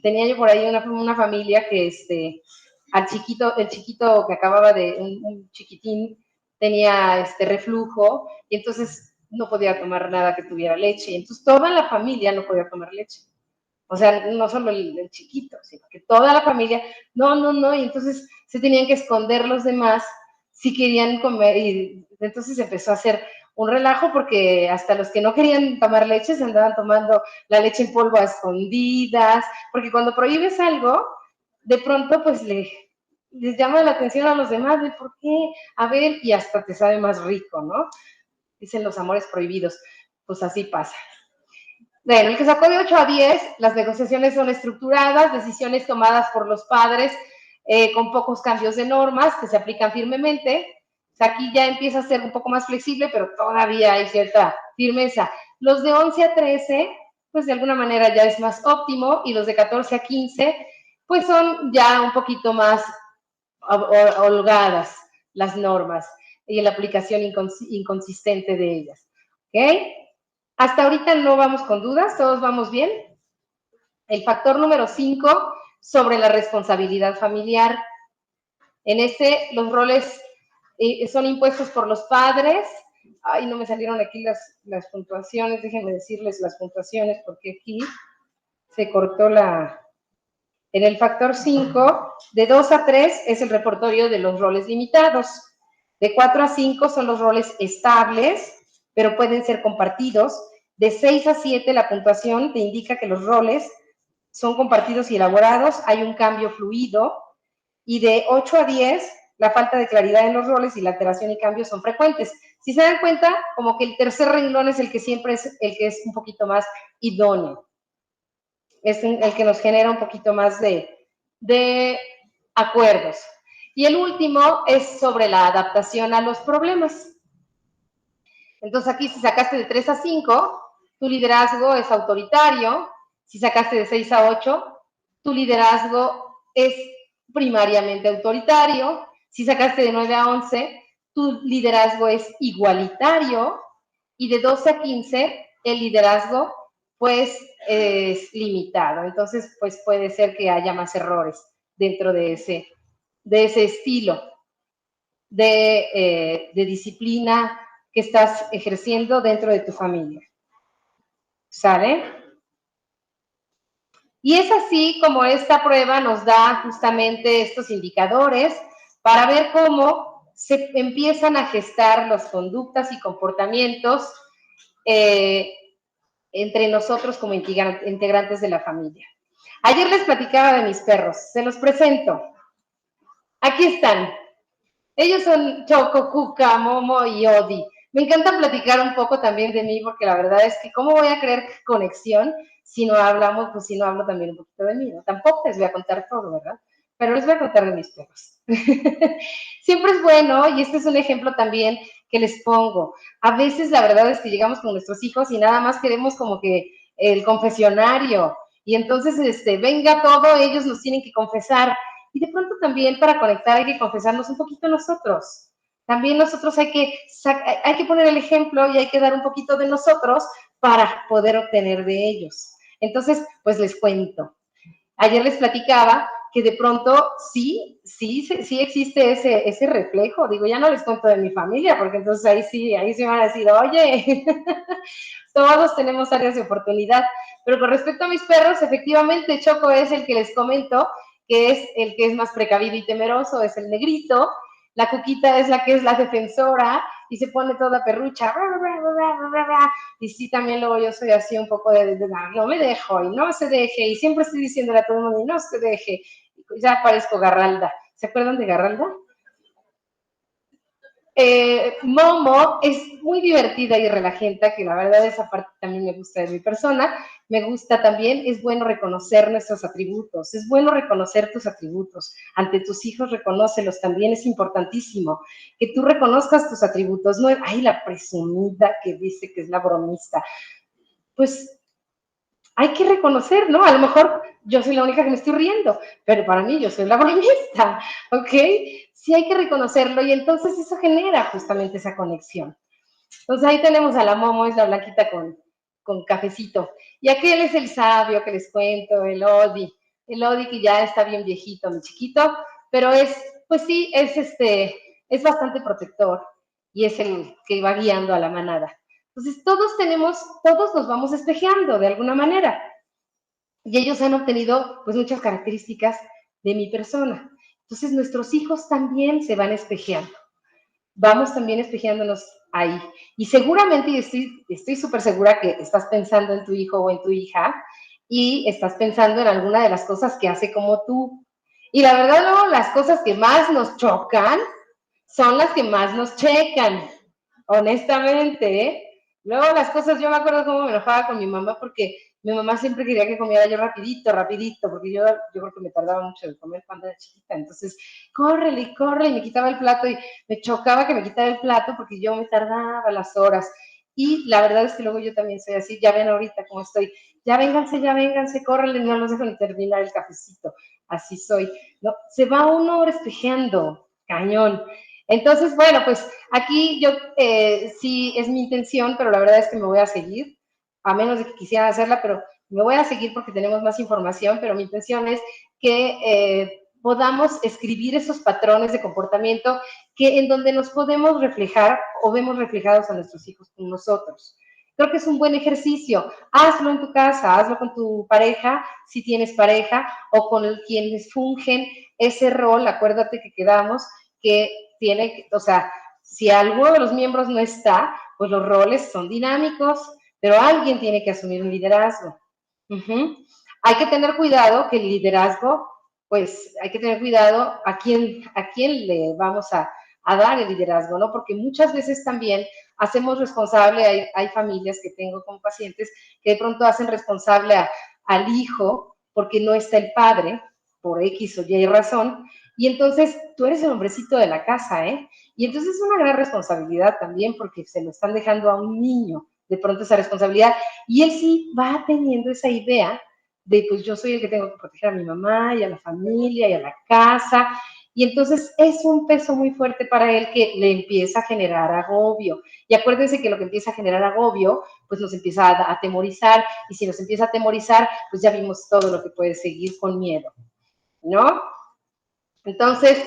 Tenía yo por ahí una familia que el chiquito que acababa de, un chiquitín, tenía reflujo, y entonces no podía tomar nada que tuviera leche, y entonces toda la familia no podía tomar leche. O sea, no solo el chiquito, sino que toda la familia, no, y entonces se tenían que esconder los demás si querían comer, y entonces empezó a hacer un relajo, porque hasta los que no querían tomar leche se andaban tomando la leche en polvo a escondidas, porque cuando prohíbes algo, de pronto pues les llama la atención a los demás de por qué, a ver, y hasta te sabe más rico, ¿no? Dicen los amores prohibidos, pues así pasa. Bueno, el que sacó de 8 a 10, las negociaciones son estructuradas, decisiones tomadas por los padres, con pocos cambios de normas que se aplican firmemente. O sea, aquí ya empieza a ser un poco más flexible, pero todavía hay cierta firmeza. Los de 11 a 13, pues de alguna manera ya es más óptimo, y los de 14 a 15, pues son ya un poquito más holgadas las normas y la aplicación inconsistente de ellas. ¿Ok? Hasta ahorita no vamos con dudas, todos vamos bien. El factor número 5, sobre la responsabilidad familiar. En los roles son impuestos por los padres. Ay, no me salieron aquí las puntuaciones, déjenme decirles las puntuaciones, porque aquí se cortó En el factor 5, de 2 a 3 es el repertorio de los roles limitados. De 4 a 5 son los roles estables, pero pueden ser compartidos. De 6 a 7 la puntuación te indica que los roles son compartidos y elaborados, hay un cambio fluido. Y de 8 a 10, la falta de claridad en los roles y la alteración y cambios son frecuentes. Si se dan cuenta, como que el tercer renglón es el que siempre es el que es un poquito más idóneo. Es el que nos genera un poquito más de acuerdos. Y el último es sobre la adaptación a los problemas. Entonces aquí, si sacaste de 3 a 5, tu liderazgo es autoritario. Si sacaste de 6 a 8, tu liderazgo es primariamente autoritario. Si sacaste de 9 a 11, tu liderazgo es igualitario. Y de 12 a 15, el liderazgo pues es limitado. Entonces, pues puede ser que haya más errores dentro de ese estilo de disciplina que estás ejerciendo dentro de tu familia. ¿Sale? Y es así como esta prueba nos da justamente estos indicadores para ver cómo se empiezan a gestar las conductas y comportamientos entre nosotros como integrantes de la familia. Ayer les platicaba de mis perros, se los presento. Aquí están. Ellos son Choco, Cuca, Momo y Odi. Me encanta platicar un poco también de mí, porque la verdad es que ¿cómo voy a crear conexión si no hablamos, pues si no hablo también un poquito de mí, ¿no? Tampoco les voy a contar todo, ¿verdad? Pero les voy a contar de mis perros. Siempre es bueno, y este es un ejemplo también que les pongo. A veces la verdad es que llegamos con nuestros hijos y nada más queremos como que el confesionario, y entonces venga todo, ellos nos tienen que confesar, y de pronto también para conectar hay que confesarnos un poquito nosotros. También nosotros hay que poner el ejemplo y hay que dar un poquito de nosotros para poder obtener de ellos. Entonces, pues les cuento. Ayer les platicaba que de pronto sí existe ese reflejo. Digo, ya no les cuento de mi familia, porque entonces ahí sí me van a decir, oye, todos tenemos áreas de oportunidad. Pero con respecto a mis perros, efectivamente, Choco es el que les comento, que es el que es más precavido y temeroso, es el negrito. La Cuquita es la que es la defensora y se pone toda perrucha. Y sí, también luego yo soy así un poco no me dejo y no se deje. Y siempre estoy diciéndole a todo el mundo, y no se deje. Ya parezco Garralda. ¿Se acuerdan de Garralda? Momo es muy divertida y relajenta, que la verdad esa parte también me gusta de mi persona. Me gusta también, es bueno reconocer nuestros atributos, es bueno reconocer tus atributos. Ante tus hijos, reconócelos también, es importantísimo que tú reconozcas tus atributos. No, ay, la presumida que dice que es la bromista. Pues hay que reconocer, ¿no? A lo mejor yo soy la única que me estoy riendo, pero para mí yo soy la bromista, ¿ok? Sí hay que reconocerlo y entonces eso genera justamente esa conexión. Entonces ahí tenemos a la Momo, es la blanquita con cafecito. Y aquel es el sabio que les cuento, el Odi que ya está bien viejito, mi chiquito, pero pues sí, es bastante protector y es el que va guiando a la manada. Entonces todos nos vamos espejeando de alguna manera. Y ellos han obtenido pues muchas características de mi persona. Entonces nuestros hijos también se van espejeando. Vamos también espejeándonos ahí. Y seguramente, estoy súper segura que estás pensando en tu hijo o en tu hija y estás pensando en alguna de las cosas que hace como tú. Y la verdad, luego las cosas que más nos chocan son las que más nos checan, honestamente, ¿eh? Luego las cosas, yo me acuerdo cómo me enojaba con mi mamá porque mi mamá siempre quería que comiera yo rapidito, porque yo creo que me tardaba mucho en comer cuando era chiquita. Entonces, córrele, y me quitaba el plato y me chocaba que me quitara el plato porque yo me tardaba las horas. Y la verdad es que luego yo también soy así, ya ven ahorita cómo estoy, ya vénganse, córrele, no los dejo ni terminar el cafecito, así soy. No, se va uno espejeando, cañón. Entonces, bueno, pues aquí yo sí es mi intención, pero la verdad es que me voy a seguir, a menos de que quisiera hacerla, pero me voy a seguir porque tenemos más información, pero mi intención es que podamos escribir esos patrones de comportamiento en donde nos podemos reflejar o vemos reflejados a nuestros hijos con nosotros. Creo que es un buen ejercicio. Hazlo en tu casa, hazlo con tu pareja, si tienes pareja, o con quienes fungen ese rol. Acuérdate que quedamos que o sea, si alguno de los miembros no está, pues los roles son dinámicos, pero alguien tiene que asumir un liderazgo. Hay que tener cuidado que el liderazgo, pues hay que tener cuidado a quién le vamos a dar el liderazgo, ¿no? Porque muchas veces también hacemos responsable, hay familias que tengo como pacientes que de pronto hacen responsable al hijo porque no está el padre, por X o Y razón, y entonces tú eres el hombrecito de la casa, ¿eh? Y entonces es una gran responsabilidad también porque se lo están dejando a un niño, de pronto esa responsabilidad, y él sí va teniendo esa idea de pues yo soy el que tengo que proteger a mi mamá y a la familia y a la casa, y entonces es un peso muy fuerte para él que le empieza a generar agobio. Y acuérdense que lo que empieza a generar agobio, pues nos empieza a atemorizar, y si nos empieza a atemorizar, pues ya vimos todo lo que puede seguir con miedo, ¿no? Entonces,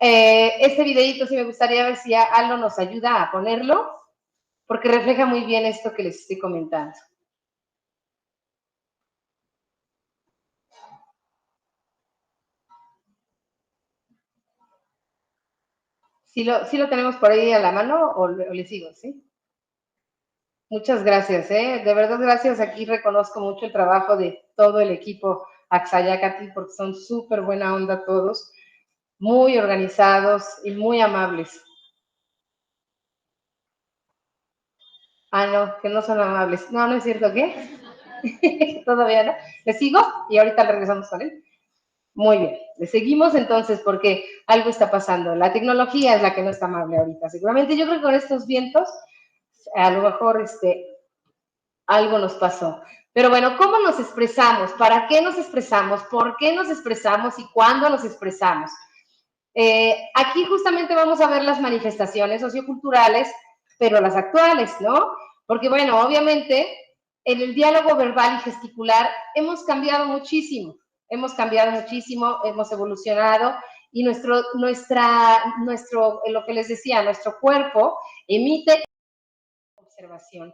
este videito sí me gustaría ver si Aldo nos ayuda a ponerlo, porque refleja muy bien esto que les estoy comentando. ¿Sí lo tenemos por ahí a la mano o le sigo, sí? Muchas gracias, de verdad gracias. Aquí reconozco mucho el trabajo de todo el equipo Axayacatl porque son súper buena onda todos, muy organizados y muy amables. Ah, no, que no son amables. No, no es cierto, ¿qué? Todavía no. ¿Le sigo? Y ahorita regresamos con él. Muy bien, le seguimos entonces porque algo está pasando. La tecnología es la que no está amable ahorita. Seguramente yo creo que con estos vientos, a lo mejor algo nos pasó. Pero bueno, ¿cómo nos expresamos? ¿Para qué nos expresamos? ¿Por qué nos expresamos? ¿Y cuándo nos expresamos? Aquí justamente vamos a ver las manifestaciones socioculturales, pero las actuales, ¿no? Porque bueno, obviamente en el diálogo verbal y gesticular hemos cambiado muchísimo, hemos evolucionado y lo que les decía, nuestro cuerpo emite observación.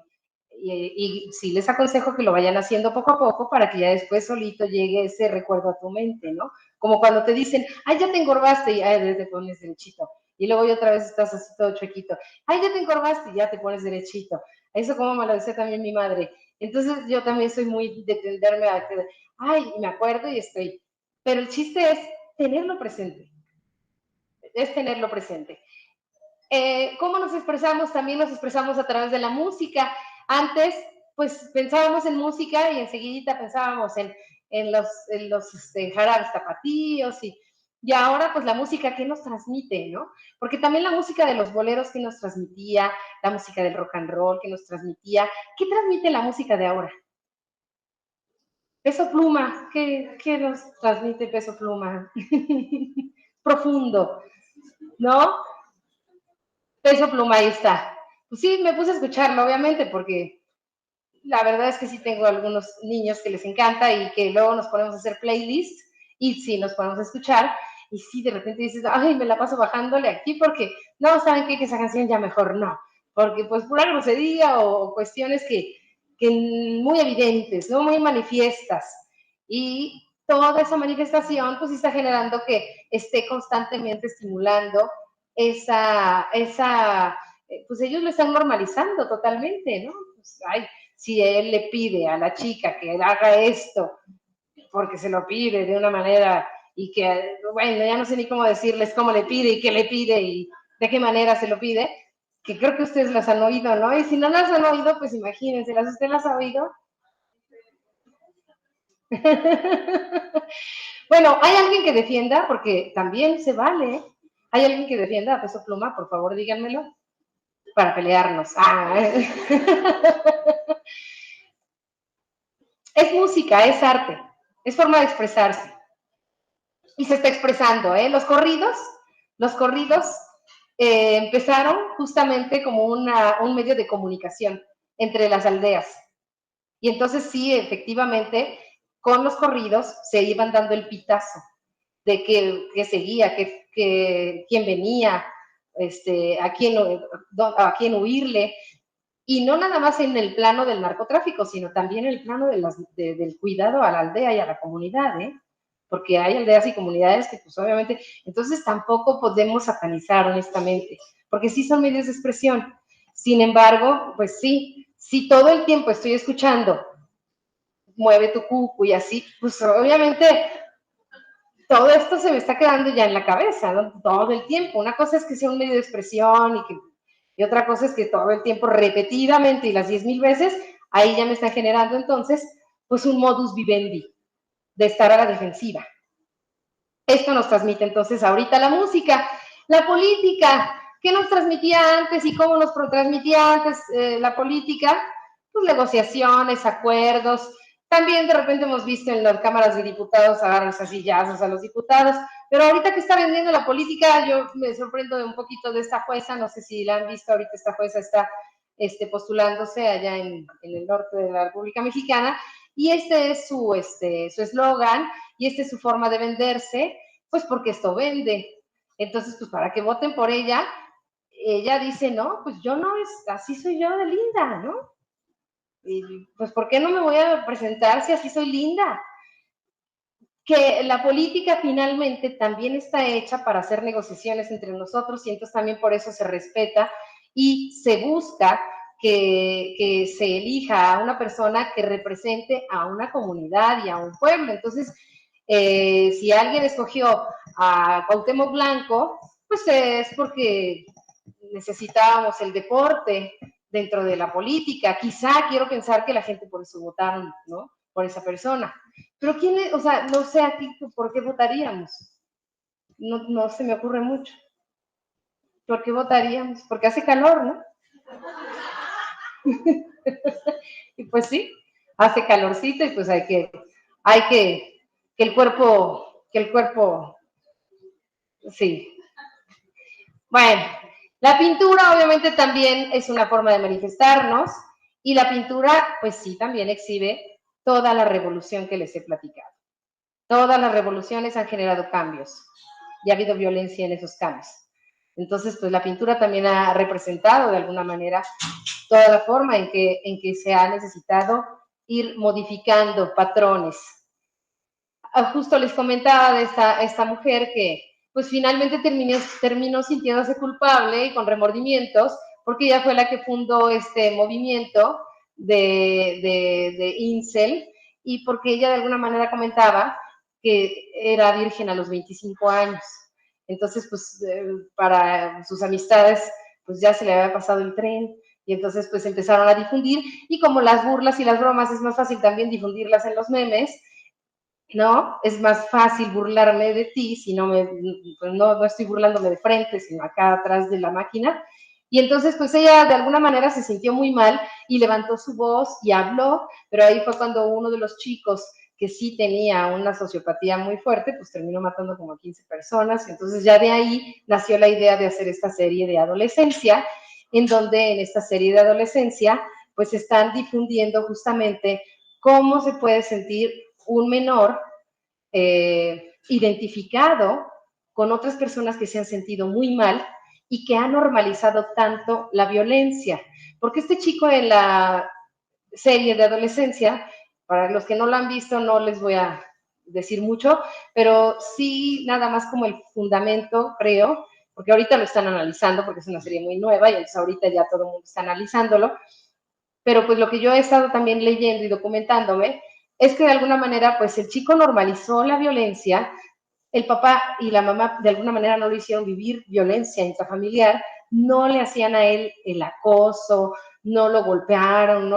Y sí les aconsejo que lo vayan haciendo poco a poco para que ya después solito llegue ese recuerdo a tu mente, ¿no? Como cuando te dicen, ay, ya te engordaste y ay, te pones derechito. Y luego otra vez estás así todo chuequito. Ay, ya te engordaste y ya te pones derechito. Eso como me lo decía también mi madre. Entonces yo también soy muy de tenderme a, ay, me acuerdo y estoy. Pero el chiste es tenerlo presente. Es tenerlo presente. ¿Cómo nos expresamos? También nos expresamos a través de la música. Antes, pues pensábamos en música y enseguida pensábamos en los jarabes tapatíos y ahora pues la música, ¿qué nos transmite, no? Porque también la música de los boleros, ¿qué nos transmitía? La música del rock and roll, ¿qué nos transmitía? ¿Qué transmite la música de ahora? Peso Pluma, ¿qué nos transmite Peso Pluma? Profundo, ¿no? Peso Pluma, ahí está. Pues sí, me puse a escucharlo, obviamente, porque la verdad es que sí tengo algunos niños que les encanta y que luego nos ponemos a hacer playlists y sí nos ponemos a escuchar y sí, de repente dices, ay, me la paso bajándole aquí porque, no, ¿saben qué? Que esa canción ya mejor no, porque pues pura grosería o cuestiones que muy evidentes, ¿no? Muy manifiestas y toda esa manifestación pues está generando que esté constantemente estimulando pues ellos lo están normalizando totalmente, ¿no? Pues, ay, si él le pide a la chica que haga esto, porque se lo pide de una manera y que, bueno, ya no sé ni cómo decirles cómo le pide y qué le pide y de qué manera se lo pide, que creo que ustedes las han oído, ¿no? Y si no las han oído, pues imagínense, ¿usted las ha oído? Bueno, ¿hay alguien que defienda? Porque también se vale. ¿Hay alguien que defienda a Peso Pluma? Por favor, díganmelo. Para pelearnos. Es música, es arte, es forma de expresarse. Y se está expresando, ¿eh? Los corridos empezaron justamente como un medio de comunicación entre las aldeas. Y entonces sí, efectivamente, con los corridos se iban dando el pitazo de que seguía, quién venía, a quién huirle, y no nada más en el plano del narcotráfico, sino también en el plano del cuidado a la aldea y a la comunidad, ¿eh? Porque hay aldeas y comunidades que pues obviamente, entonces tampoco podemos satanizar honestamente, porque sí son medios de expresión. Sin embargo, pues sí, si todo el tiempo estoy escuchando, mueve tu cucu y así, pues obviamente todo esto se me está quedando ya en la cabeza, ¿no? Todo el tiempo. Una cosa es que sea un medio de expresión y otra cosa es que todo el tiempo repetidamente y las 10,000 veces, ahí ya me está generando entonces pues un modus vivendi de estar a la defensiva. Esto nos transmite entonces ahorita la música, la política. ¿Qué nos transmitía antes y cómo nos transmitía antes la política? Pues negociaciones, acuerdos. También de repente hemos visto en las cámaras de diputados agarrarse a sillazos a los diputados, pero ahorita que está vendiendo la política, yo me sorprendo de un poquito de esta jueza, no sé si la han visto, ahorita esta jueza está postulándose allá en el norte de la República Mexicana, y este es su eslogan, y esta es su forma de venderse, pues porque esto vende. Entonces, pues para que voten por ella, ella dice, no, pues yo no, así soy yo de linda, ¿no? Y pues, ¿por qué no me voy a presentar si así soy linda? que la política finalmente también está hecha para hacer negociaciones entre nosotros y entonces también por eso se respeta y se busca que se elija a una persona que represente a una comunidad y a un pueblo. Entonces, si alguien escogió a Cuauhtémoc Blanco, pues es porque necesitábamos el deporte dentro de la política. Quizá quiero pensar que la gente por eso votaron, ¿no? Por esa persona. Pero quién es, o sea, no sé aquí por qué votaríamos. No se me ocurre mucho. ¿Por qué votaríamos? Porque hace calor, ¿no? Y pues sí, hace calorcito y pues hay que que el cuerpo, sí. Bueno, la pintura obviamente también es una forma de manifestarnos y la pintura pues sí también exhibe toda la revolución que les he platicado. Todas las revoluciones han generado cambios y ha habido violencia en esos cambios. Entonces, pues la pintura también ha representado de alguna manera toda la forma en que se ha necesitado ir modificando patrones. Justo les comentaba de esta mujer que pues finalmente terminó sintiéndose culpable y con remordimientos porque ella fue la que fundó este movimiento de Incel y porque ella de alguna manera comentaba que era virgen a los 25 años. Entonces, pues para sus amistades, pues ya se le había pasado el tren y entonces pues empezaron a difundir y como las burlas y las bromas es más fácil también difundirlas en los memes, ¿no? Es más fácil burlarme de ti si no pues no estoy burlándome de frente, sino acá atrás de la máquina. Y entonces, pues ella de alguna manera se sintió muy mal y levantó su voz y habló, pero ahí fue cuando uno de los chicos que sí tenía una sociopatía muy fuerte, pues terminó matando como a 15 personas. Entonces ya de ahí nació la idea de hacer esta serie de adolescencia, en donde en esta serie de adolescencia, pues están difundiendo justamente cómo se puede sentir un menor identificado con otras personas que se han sentido muy mal y que ha normalizado tanto la violencia. Porque este chico en la serie de adolescencia, para los que no lo han visto, no les voy a decir mucho, pero sí nada más como el fundamento, creo, porque ahorita lo están analizando, porque es una serie muy nueva y entonces ahorita ya todo el mundo está analizándolo, pero pues lo que yo he estado también leyendo y documentándome es que de alguna manera pues el chico normalizó la violencia, el papá y la mamá de alguna manera no lo hicieron vivir violencia intrafamiliar, no le hacían a él el acoso, no lo golpearon,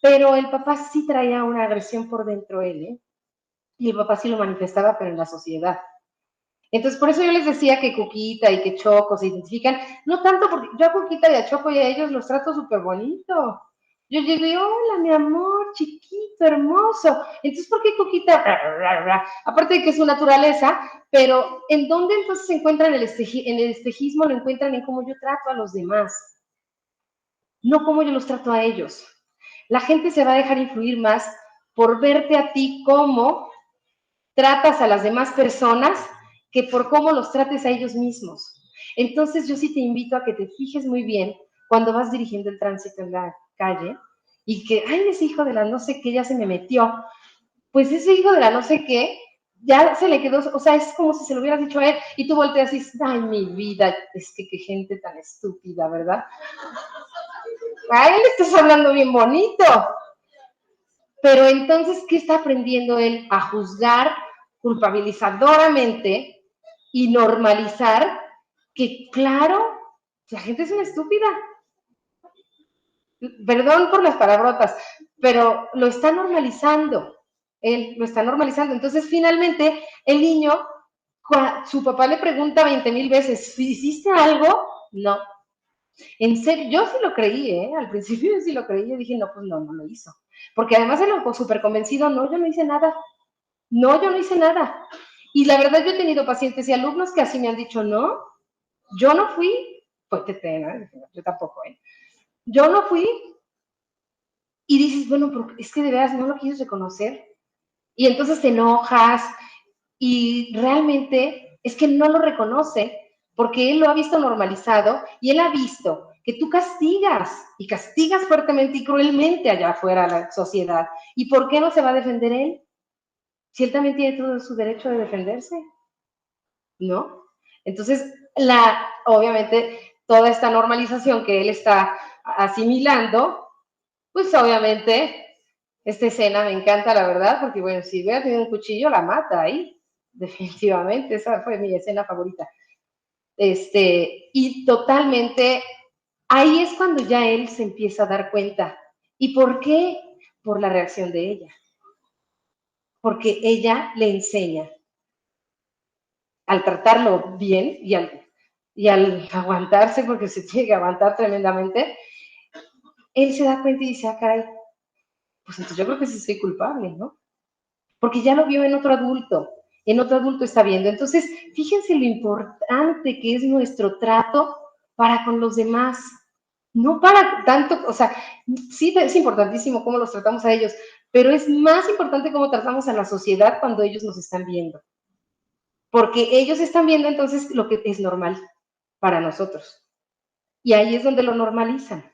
pero el papá sí traía una agresión por dentro de él, ¿eh? Y el papá sí lo manifestaba, pero en la sociedad. Entonces, por eso yo les decía que Cuquita y que Choco se identifican, no tanto porque yo a Cuquita y a Choco y a ellos los trato súper bonito. Yo llegué, hola, mi amor, chiquito, hermoso. Entonces, ¿por qué Cuquita? Aparte de que es su naturaleza, pero ¿en dónde entonces se encuentran en el espejismo? Lo encuentran en cómo yo trato a los demás, no cómo yo los trato a ellos. La gente se va a dejar influir más por verte a ti cómo tratas a las demás personas que por cómo los trates a ellos mismos. Entonces yo sí te invito a que te fijes muy bien cuando vas dirigiendo el tránsito en la calle y que, ay, ese hijo de la no sé qué ya se me metió. Pues ese hijo de la no sé qué ya se le quedó, o sea, es como si se lo hubieras dicho a él y tú volteas y dices, ay, mi vida, es que qué gente tan estúpida, ¿verdad? A él le estás hablando bien bonito. Pero entonces, ¿qué está aprendiendo él? A juzgar culpabilizadoramente y normalizar que, claro, la gente es una estúpida. Perdón por las palabrotas, pero lo está normalizando. Él lo está normalizando. Entonces, finalmente, el niño, su papá le pregunta 20,000 veces, ¿hiciste algo? No. En serio, yo sí lo creí, ¿eh? Al principio yo sí lo creí, yo dije, no, pues no lo hizo. Porque además él lo súper convencido, no, yo no hice nada. No, yo no hice nada. Y la verdad yo he tenido pacientes y alumnos que así me han dicho, no, yo no fui, pues te pena, yo tampoco, ¿eh? Yo no fui. Y dices, bueno, pero es que de veras no lo quieres reconocer. Y entonces te enojas y realmente es que no lo reconoce porque él lo ha visto normalizado y él ha visto que tú castigas y castigas fuertemente y cruelmente allá afuera a la sociedad. ¿Y por qué no se va a defender él? Si él también tiene todo su derecho de defenderse, ¿no? Entonces, obviamente, toda esta normalización que él está asimilando, pues obviamente, esta escena me encanta, la verdad, porque bueno, si hubiera tenido un cuchillo, la mata ahí, definitivamente, esa fue mi escena favorita. Y totalmente, ahí es cuando ya él se empieza a dar cuenta. ¿Y por qué? Por la reacción de ella. Porque ella le enseña, al tratarlo bien y al aguantarse, porque se tiene que aguantar tremendamente, él se da cuenta y dice, ah, caray, pues entonces yo creo que sí soy culpable, ¿no? Porque ya lo vio en otro adulto está viendo. Entonces, fíjense lo importante que es nuestro trato para con los demás, no para tanto, o sea, sí es importantísimo cómo los tratamos a ellos, pero es más importante cómo tratamos a la sociedad cuando ellos nos están viendo. Porque ellos están viendo entonces lo que es normal para nosotros. Y ahí es donde lo normalizan.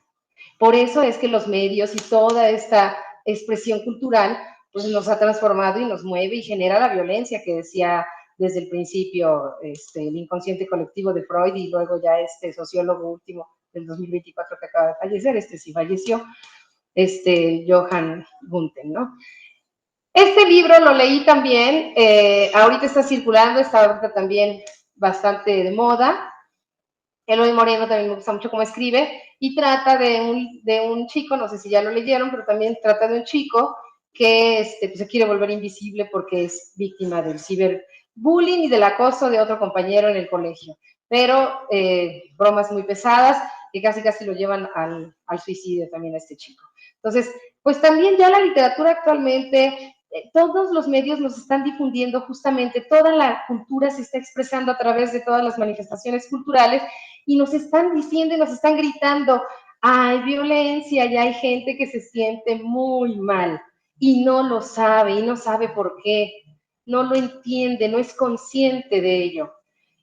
Por eso es que los medios y toda esta expresión cultural pues nos ha transformado y nos mueve y genera la violencia que decía desde el principio el inconsciente colectivo de Freud y luego ya este sociólogo último del 2024 que acaba de fallecer, sí falleció, Johann Gunther, ¿no? Este libro lo leí también, ahorita está circulando, está ahorita también bastante de moda. Eloy Moreno también me gusta mucho cómo escribe, y trata de un chico, no sé si ya lo leyeron, pero también trata de un chico que pues se quiere volver invisible porque es víctima del ciberbullying y del acoso de otro compañero en el colegio. Pero bromas muy pesadas que casi lo llevan al suicidio también a este chico. Entonces, pues también ya la literatura actualmente, todos los medios nos están difundiendo justamente, toda la cultura se está expresando a través de todas las manifestaciones culturales y nos están diciendo y nos están gritando, hay violencia y hay gente que se siente muy mal y no lo sabe y no sabe por qué, no lo entiende, no es consciente de ello.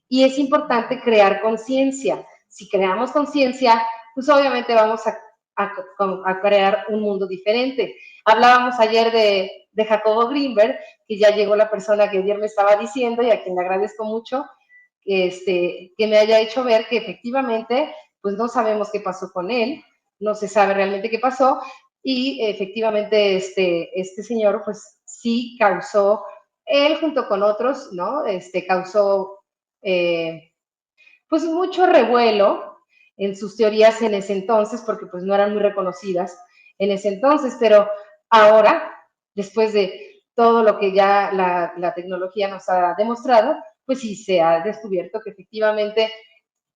Y es importante crear conciencia. Si creamos conciencia, pues obviamente vamos a crear un mundo diferente. Hablábamos ayer de Jacobo Greenberg, que ya llegó la persona que ayer me estaba diciendo y a quien le agradezco mucho, que me haya hecho ver que efectivamente, pues no sabemos qué pasó con él, no se sabe realmente qué pasó, y efectivamente este señor, pues sí causó, él junto con otros, ¿no? Causó, pues mucho revuelo en sus teorías en ese entonces, porque pues no eran muy reconocidas en ese entonces, pero ahora, después de todo lo que ya la tecnología nos ha demostrado, pues sí se ha descubierto que efectivamente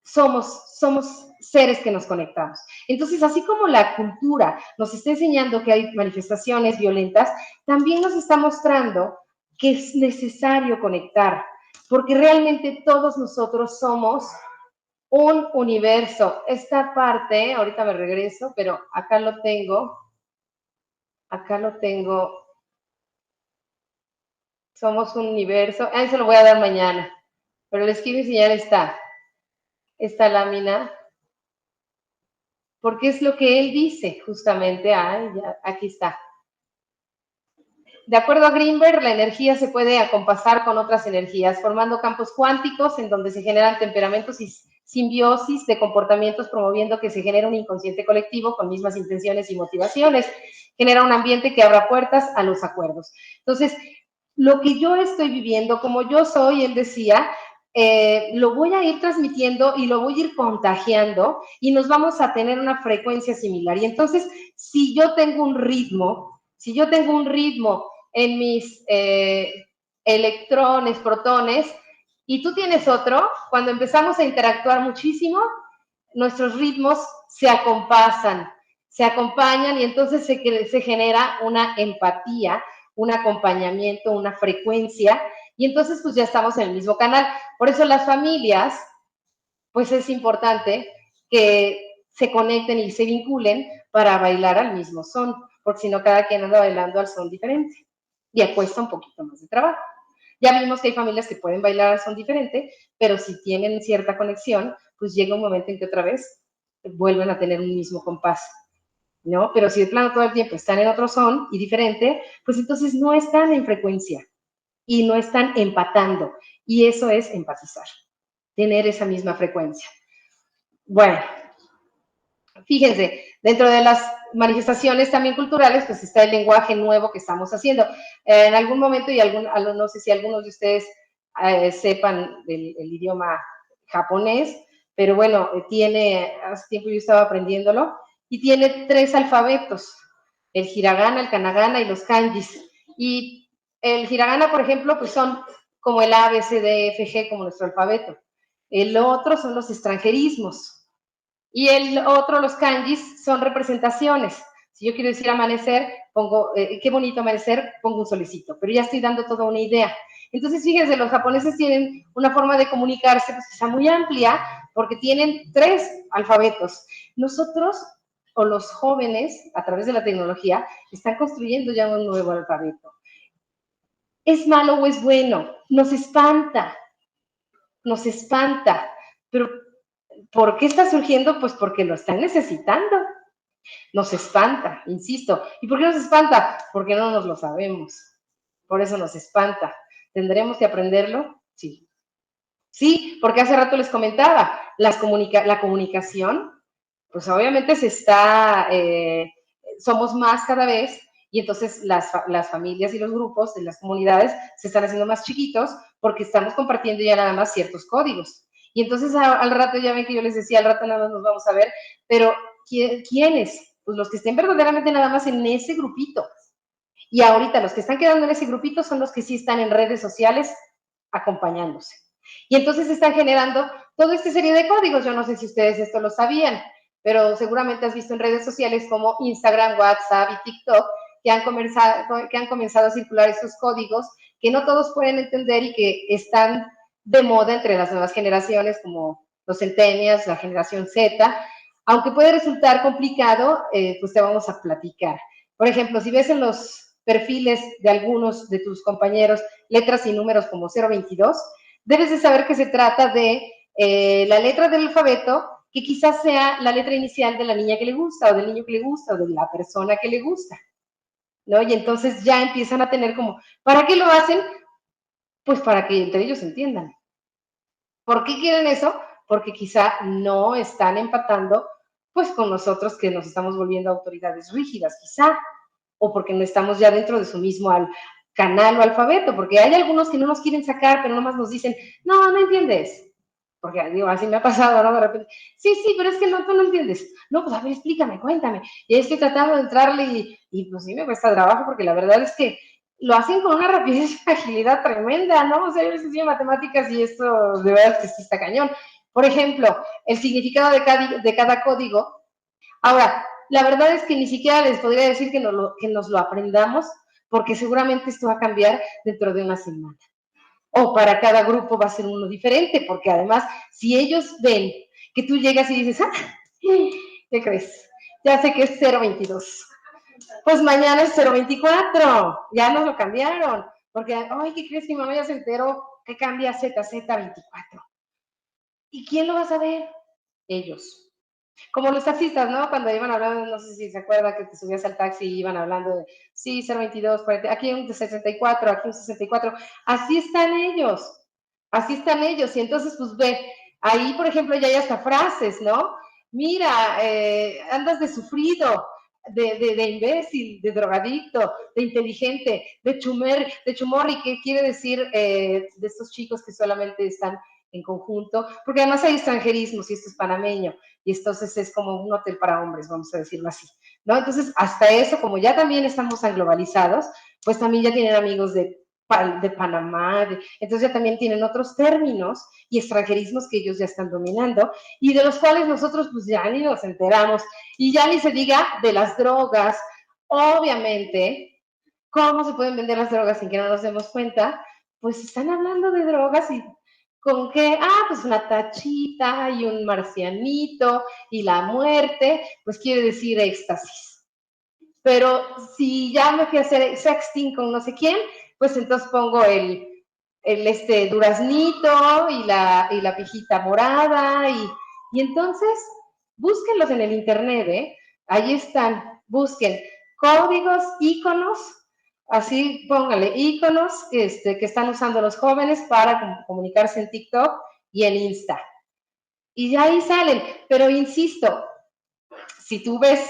somos seres que nos conectamos. Entonces, así como la cultura nos está enseñando que hay manifestaciones violentas, también nos está mostrando que es necesario conectar, porque realmente todos nosotros somos un universo. Esta parte, ahorita me regreso, pero acá lo tengo. Somos un universo. Ahí se lo voy a dar mañana, pero les quiero enseñar esta lámina, porque es lo que él dice justamente. Ya, aquí está. De acuerdo a Greenberg, la energía se puede acompasar con otras energías, formando campos cuánticos en donde se generan temperamentos y simbiosis de comportamientos, promoviendo que se genere un inconsciente colectivo con mismas intenciones y motivaciones. Genera un ambiente que abra puertas a los acuerdos. Entonces, lo que yo estoy viviendo, como yo soy, él decía, lo voy a ir transmitiendo y lo voy a ir contagiando y nos vamos a tener una frecuencia similar. Y entonces, si yo tengo un ritmo en mis electrones, protones, y tú tienes otro, cuando empezamos a interactuar muchísimo, nuestros ritmos se acompasan, se acompañan y entonces se genera una empatía, un acompañamiento, una frecuencia, y entonces pues ya estamos en el mismo canal. Por eso las familias, pues es importante que se conecten y se vinculen para bailar al mismo son, porque si no cada quien anda bailando al son diferente y cuesta un poquito más de trabajo. Ya vimos que hay familias que pueden bailar al son diferente, pero si tienen cierta conexión, pues llega un momento en que otra vez vuelven a tener un mismo compás, ¿no? Pero si de plano todo el tiempo están en otro son y diferente, pues entonces no están en frecuencia, y no están empatando. Y eso es empatizar, tener esa misma frecuencia. Bueno, fíjense, dentro de las manifestaciones también culturales, pues está el lenguaje nuevo que estamos haciendo. En algún momento, y no sé si algunos de ustedes sepan el idioma japonés, pero bueno, hace tiempo yo estaba aprendiéndolo, y tiene 3 alfabetos, el hiragana, el kanagana y los kanjis. Y el hiragana, por ejemplo, pues son como el A, B, C, D, F, G, como nuestro alfabeto. El otro son los extranjerismos. Y el otro, los kanjis, son representaciones. Si yo quiero decir amanecer, pongo, qué bonito amanecer, pongo un solecito, pero ya estoy dando toda una idea. Entonces, fíjense, los japoneses tienen una forma de comunicarse, pues quizá muy amplia, porque tienen 3 alfabetos. Nosotros, o los jóvenes, a través de la tecnología, están construyendo ya un nuevo alfabeto. ¿Es malo o es bueno? Nos espanta, pero ¿por qué está surgiendo? Pues porque lo están necesitando. Nos espanta, insisto. ¿Y por qué nos espanta? Porque no nos lo sabemos. Por eso nos espanta. ¿Tendremos que aprenderlo? Sí. Sí, porque hace rato les comentaba, la comunicación, pues obviamente somos más cada vez, y entonces las familias y los grupos de las comunidades se están haciendo más chiquitos porque estamos compartiendo ya nada más ciertos códigos. Y entonces al rato, ya ven que yo les decía, al rato nada más nos vamos a ver, pero ¿quiénes? Pues los que estén verdaderamente nada más en ese grupito. Y ahorita los que están quedando en ese grupito son los que sí están en redes sociales acompañándose. Y entonces están generando toda esta serie de códigos. Yo no sé si ustedes esto lo sabían, pero seguramente has visto en redes sociales como Instagram, WhatsApp y TikTok que han comenzado a circular estos códigos que no todos pueden entender y que están de moda entre las nuevas generaciones como los centennials, la generación Z. Aunque puede resultar complicado, pues te vamos a platicar. Por ejemplo, si ves en los perfiles de algunos de tus compañeros letras y números como 022, debes de saber que se trata de la letra del alfabeto que quizás sea la letra inicial de la niña que le gusta, o del niño que le gusta, o de la persona que le gusta, ¿no? Y entonces ya empiezan a tener como, ¿para qué lo hacen? Pues para que entre ellos se entiendan. ¿Por qué quieren eso? Porque quizá no están empatando, pues, con nosotros que nos estamos volviendo autoridades rígidas, quizá, o porque no estamos ya dentro de su mismo canal o alfabeto, porque hay algunos que no nos quieren sacar, pero nomás nos dicen, no entiendes. Porque digo, así me ha pasado, ¿no? De repente, sí, pero es que no, tú no entiendes. No, pues a ver, explícame, cuéntame. Y ahí estoy tratando de entrarle y pues sí me cuesta trabajo porque la verdad es que lo hacen con una rapidez y agilidad tremenda, ¿no? O sea, yo les enseño matemáticas y esto de verdad que sí está cañón. Por ejemplo, el significado de cada código. Ahora, la verdad es que ni siquiera les podría decir que nos lo aprendamos, porque seguramente esto va a cambiar dentro de una semana. O para cada grupo va a ser uno diferente, porque además, si ellos ven que tú llegas y dices, ¿qué crees? Ya sé que es 022. Pues mañana es 024, ya nos lo cambiaron, porque, ay, ¿qué crees? Mi mamá ya se enteró que cambia ZZ24. ¿Y quién lo va a saber? Ellos. Como los taxistas, ¿no? Cuando iban hablando, no sé si se acuerda que te subías al taxi y iban hablando de, sí, 022, 40, aquí un 64, aquí un 64. Así están ellos. Y entonces, pues ve, ahí, por ejemplo, ya hay hasta frases, ¿no? Mira, andas de sufrido, de imbécil, de drogadicto, de inteligente, de chumorri, ¿qué quiere decir de estos chicos que solamente están en conjunto? Porque además hay extranjerismos y esto es panameño, y entonces es como un hotel para hombres, vamos a decirlo así, ¿no? Entonces, hasta eso, como ya también estamos tan globalizados, pues también ya tienen amigos de Panamá, entonces ya también tienen otros términos y extranjerismos que ellos ya están dominando y de los cuales nosotros pues ya ni nos enteramos, y ya ni se diga de las drogas. Obviamente, ¿cómo se pueden vender las drogas sin que no nos demos cuenta? Pues están hablando de drogas y con qué, pues una tachita y un marcianito y la muerte, pues quiere decir éxtasis. Pero si ya me fui a hacer sexting con no sé quién, pues entonces pongo el duraznito y la pijita morada y entonces búsquenlos en el internet, ahí están, busquen códigos, íconos así póngale iconos que están usando los jóvenes para comunicarse en TikTok y en Insta. Y de ahí salen, pero insisto, si tú ves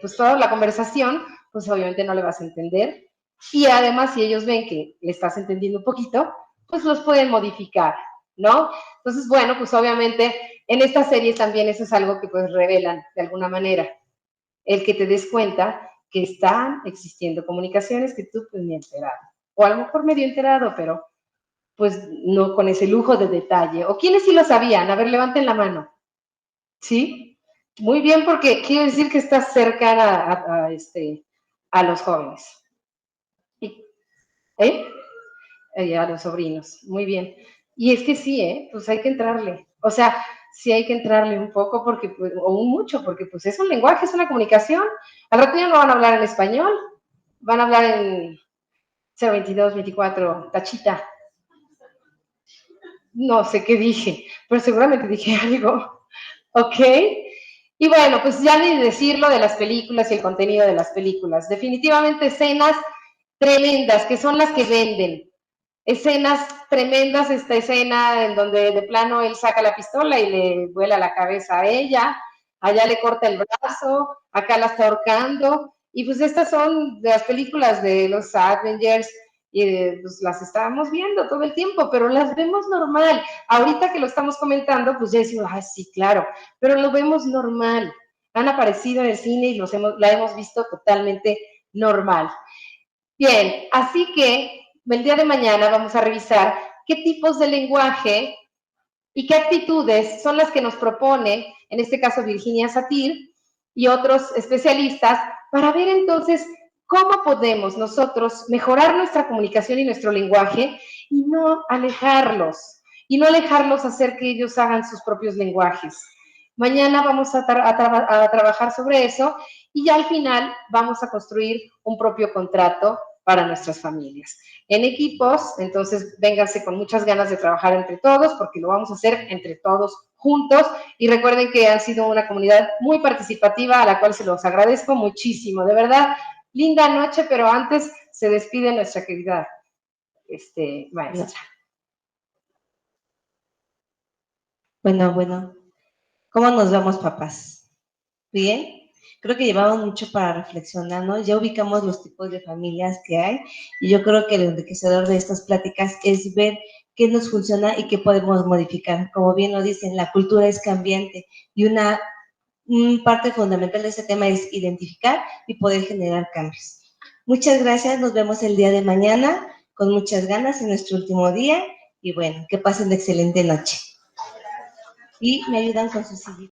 pues toda la conversación, pues obviamente no le vas a entender. Y además, si ellos ven que le estás entendiendo un poquito, pues los pueden modificar, ¿no? Entonces, bueno, pues obviamente en esta serie también eso es algo que pues revelan de alguna manera. El que te des cuenta que están existiendo comunicaciones que tú pues ni enterado. O a lo mejor medio enterado, pero pues no con ese lujo de detalle. ¿O quiénes sí lo sabían? A ver, levanten la mano. ¿Sí? Muy bien, porque quiere decir que estás cercana a los jóvenes. A los sobrinos. Muy bien. Y es que sí, pues hay que entrarle. O sea, sí hay que entrarle un poco, porque, pues, o un mucho, porque pues es un lenguaje, es una comunicación. Al rato ya no van a hablar en español, van a hablar en 022, 24, tachita. No sé qué dije, pero seguramente dije algo. ¿Ok? Y bueno, pues ya ni decirlo de las películas y el contenido de las películas. Definitivamente escenas tremendas, que son las que venden. Escenas tremendas, esta escena en donde de plano él saca la pistola y le vuela la cabeza a ella, allá le corta el brazo, acá la está ahorcando, y pues estas son de las películas de los Avengers, y pues las estábamos viendo todo el tiempo, pero las vemos normal. Ahorita que lo estamos comentando, pues ya decimos, ah, sí, claro, pero lo vemos normal. Han aparecido en el cine y la hemos visto totalmente normal. Bien, así que el día de mañana vamos a revisar qué tipos de lenguaje y qué actitudes son las que nos propone, en este caso Virginia Satir y otros especialistas, para ver entonces cómo podemos nosotros mejorar nuestra comunicación y nuestro lenguaje y no alejarlos a hacer que ellos hagan sus propios lenguajes. Mañana vamos a trabajar sobre eso y ya al final vamos a construir un propio contrato para nuestras familias. En equipos, entonces vénganse con muchas ganas de trabajar entre todos, porque lo vamos a hacer entre todos juntos, y recuerden que han sido una comunidad muy participativa, a la cual se los agradezco muchísimo, de verdad, linda noche, pero antes se despide nuestra querida maestra.
Bueno, ¿cómo nos vemos, papás? ¿Bien? Creo que llevamos mucho para reflexionar, ¿no? Ya ubicamos los tipos de familias que hay y yo creo que el enriquecedor de estas pláticas es ver qué nos funciona y qué podemos modificar. Como bien lo dicen, la cultura es cambiante y una parte fundamental de este tema es identificar y poder generar cambios. Muchas gracias, nos vemos el día de mañana con muchas ganas en nuestro último día y bueno, que pasen una excelente noche. Y me ayudan con sus siguientes.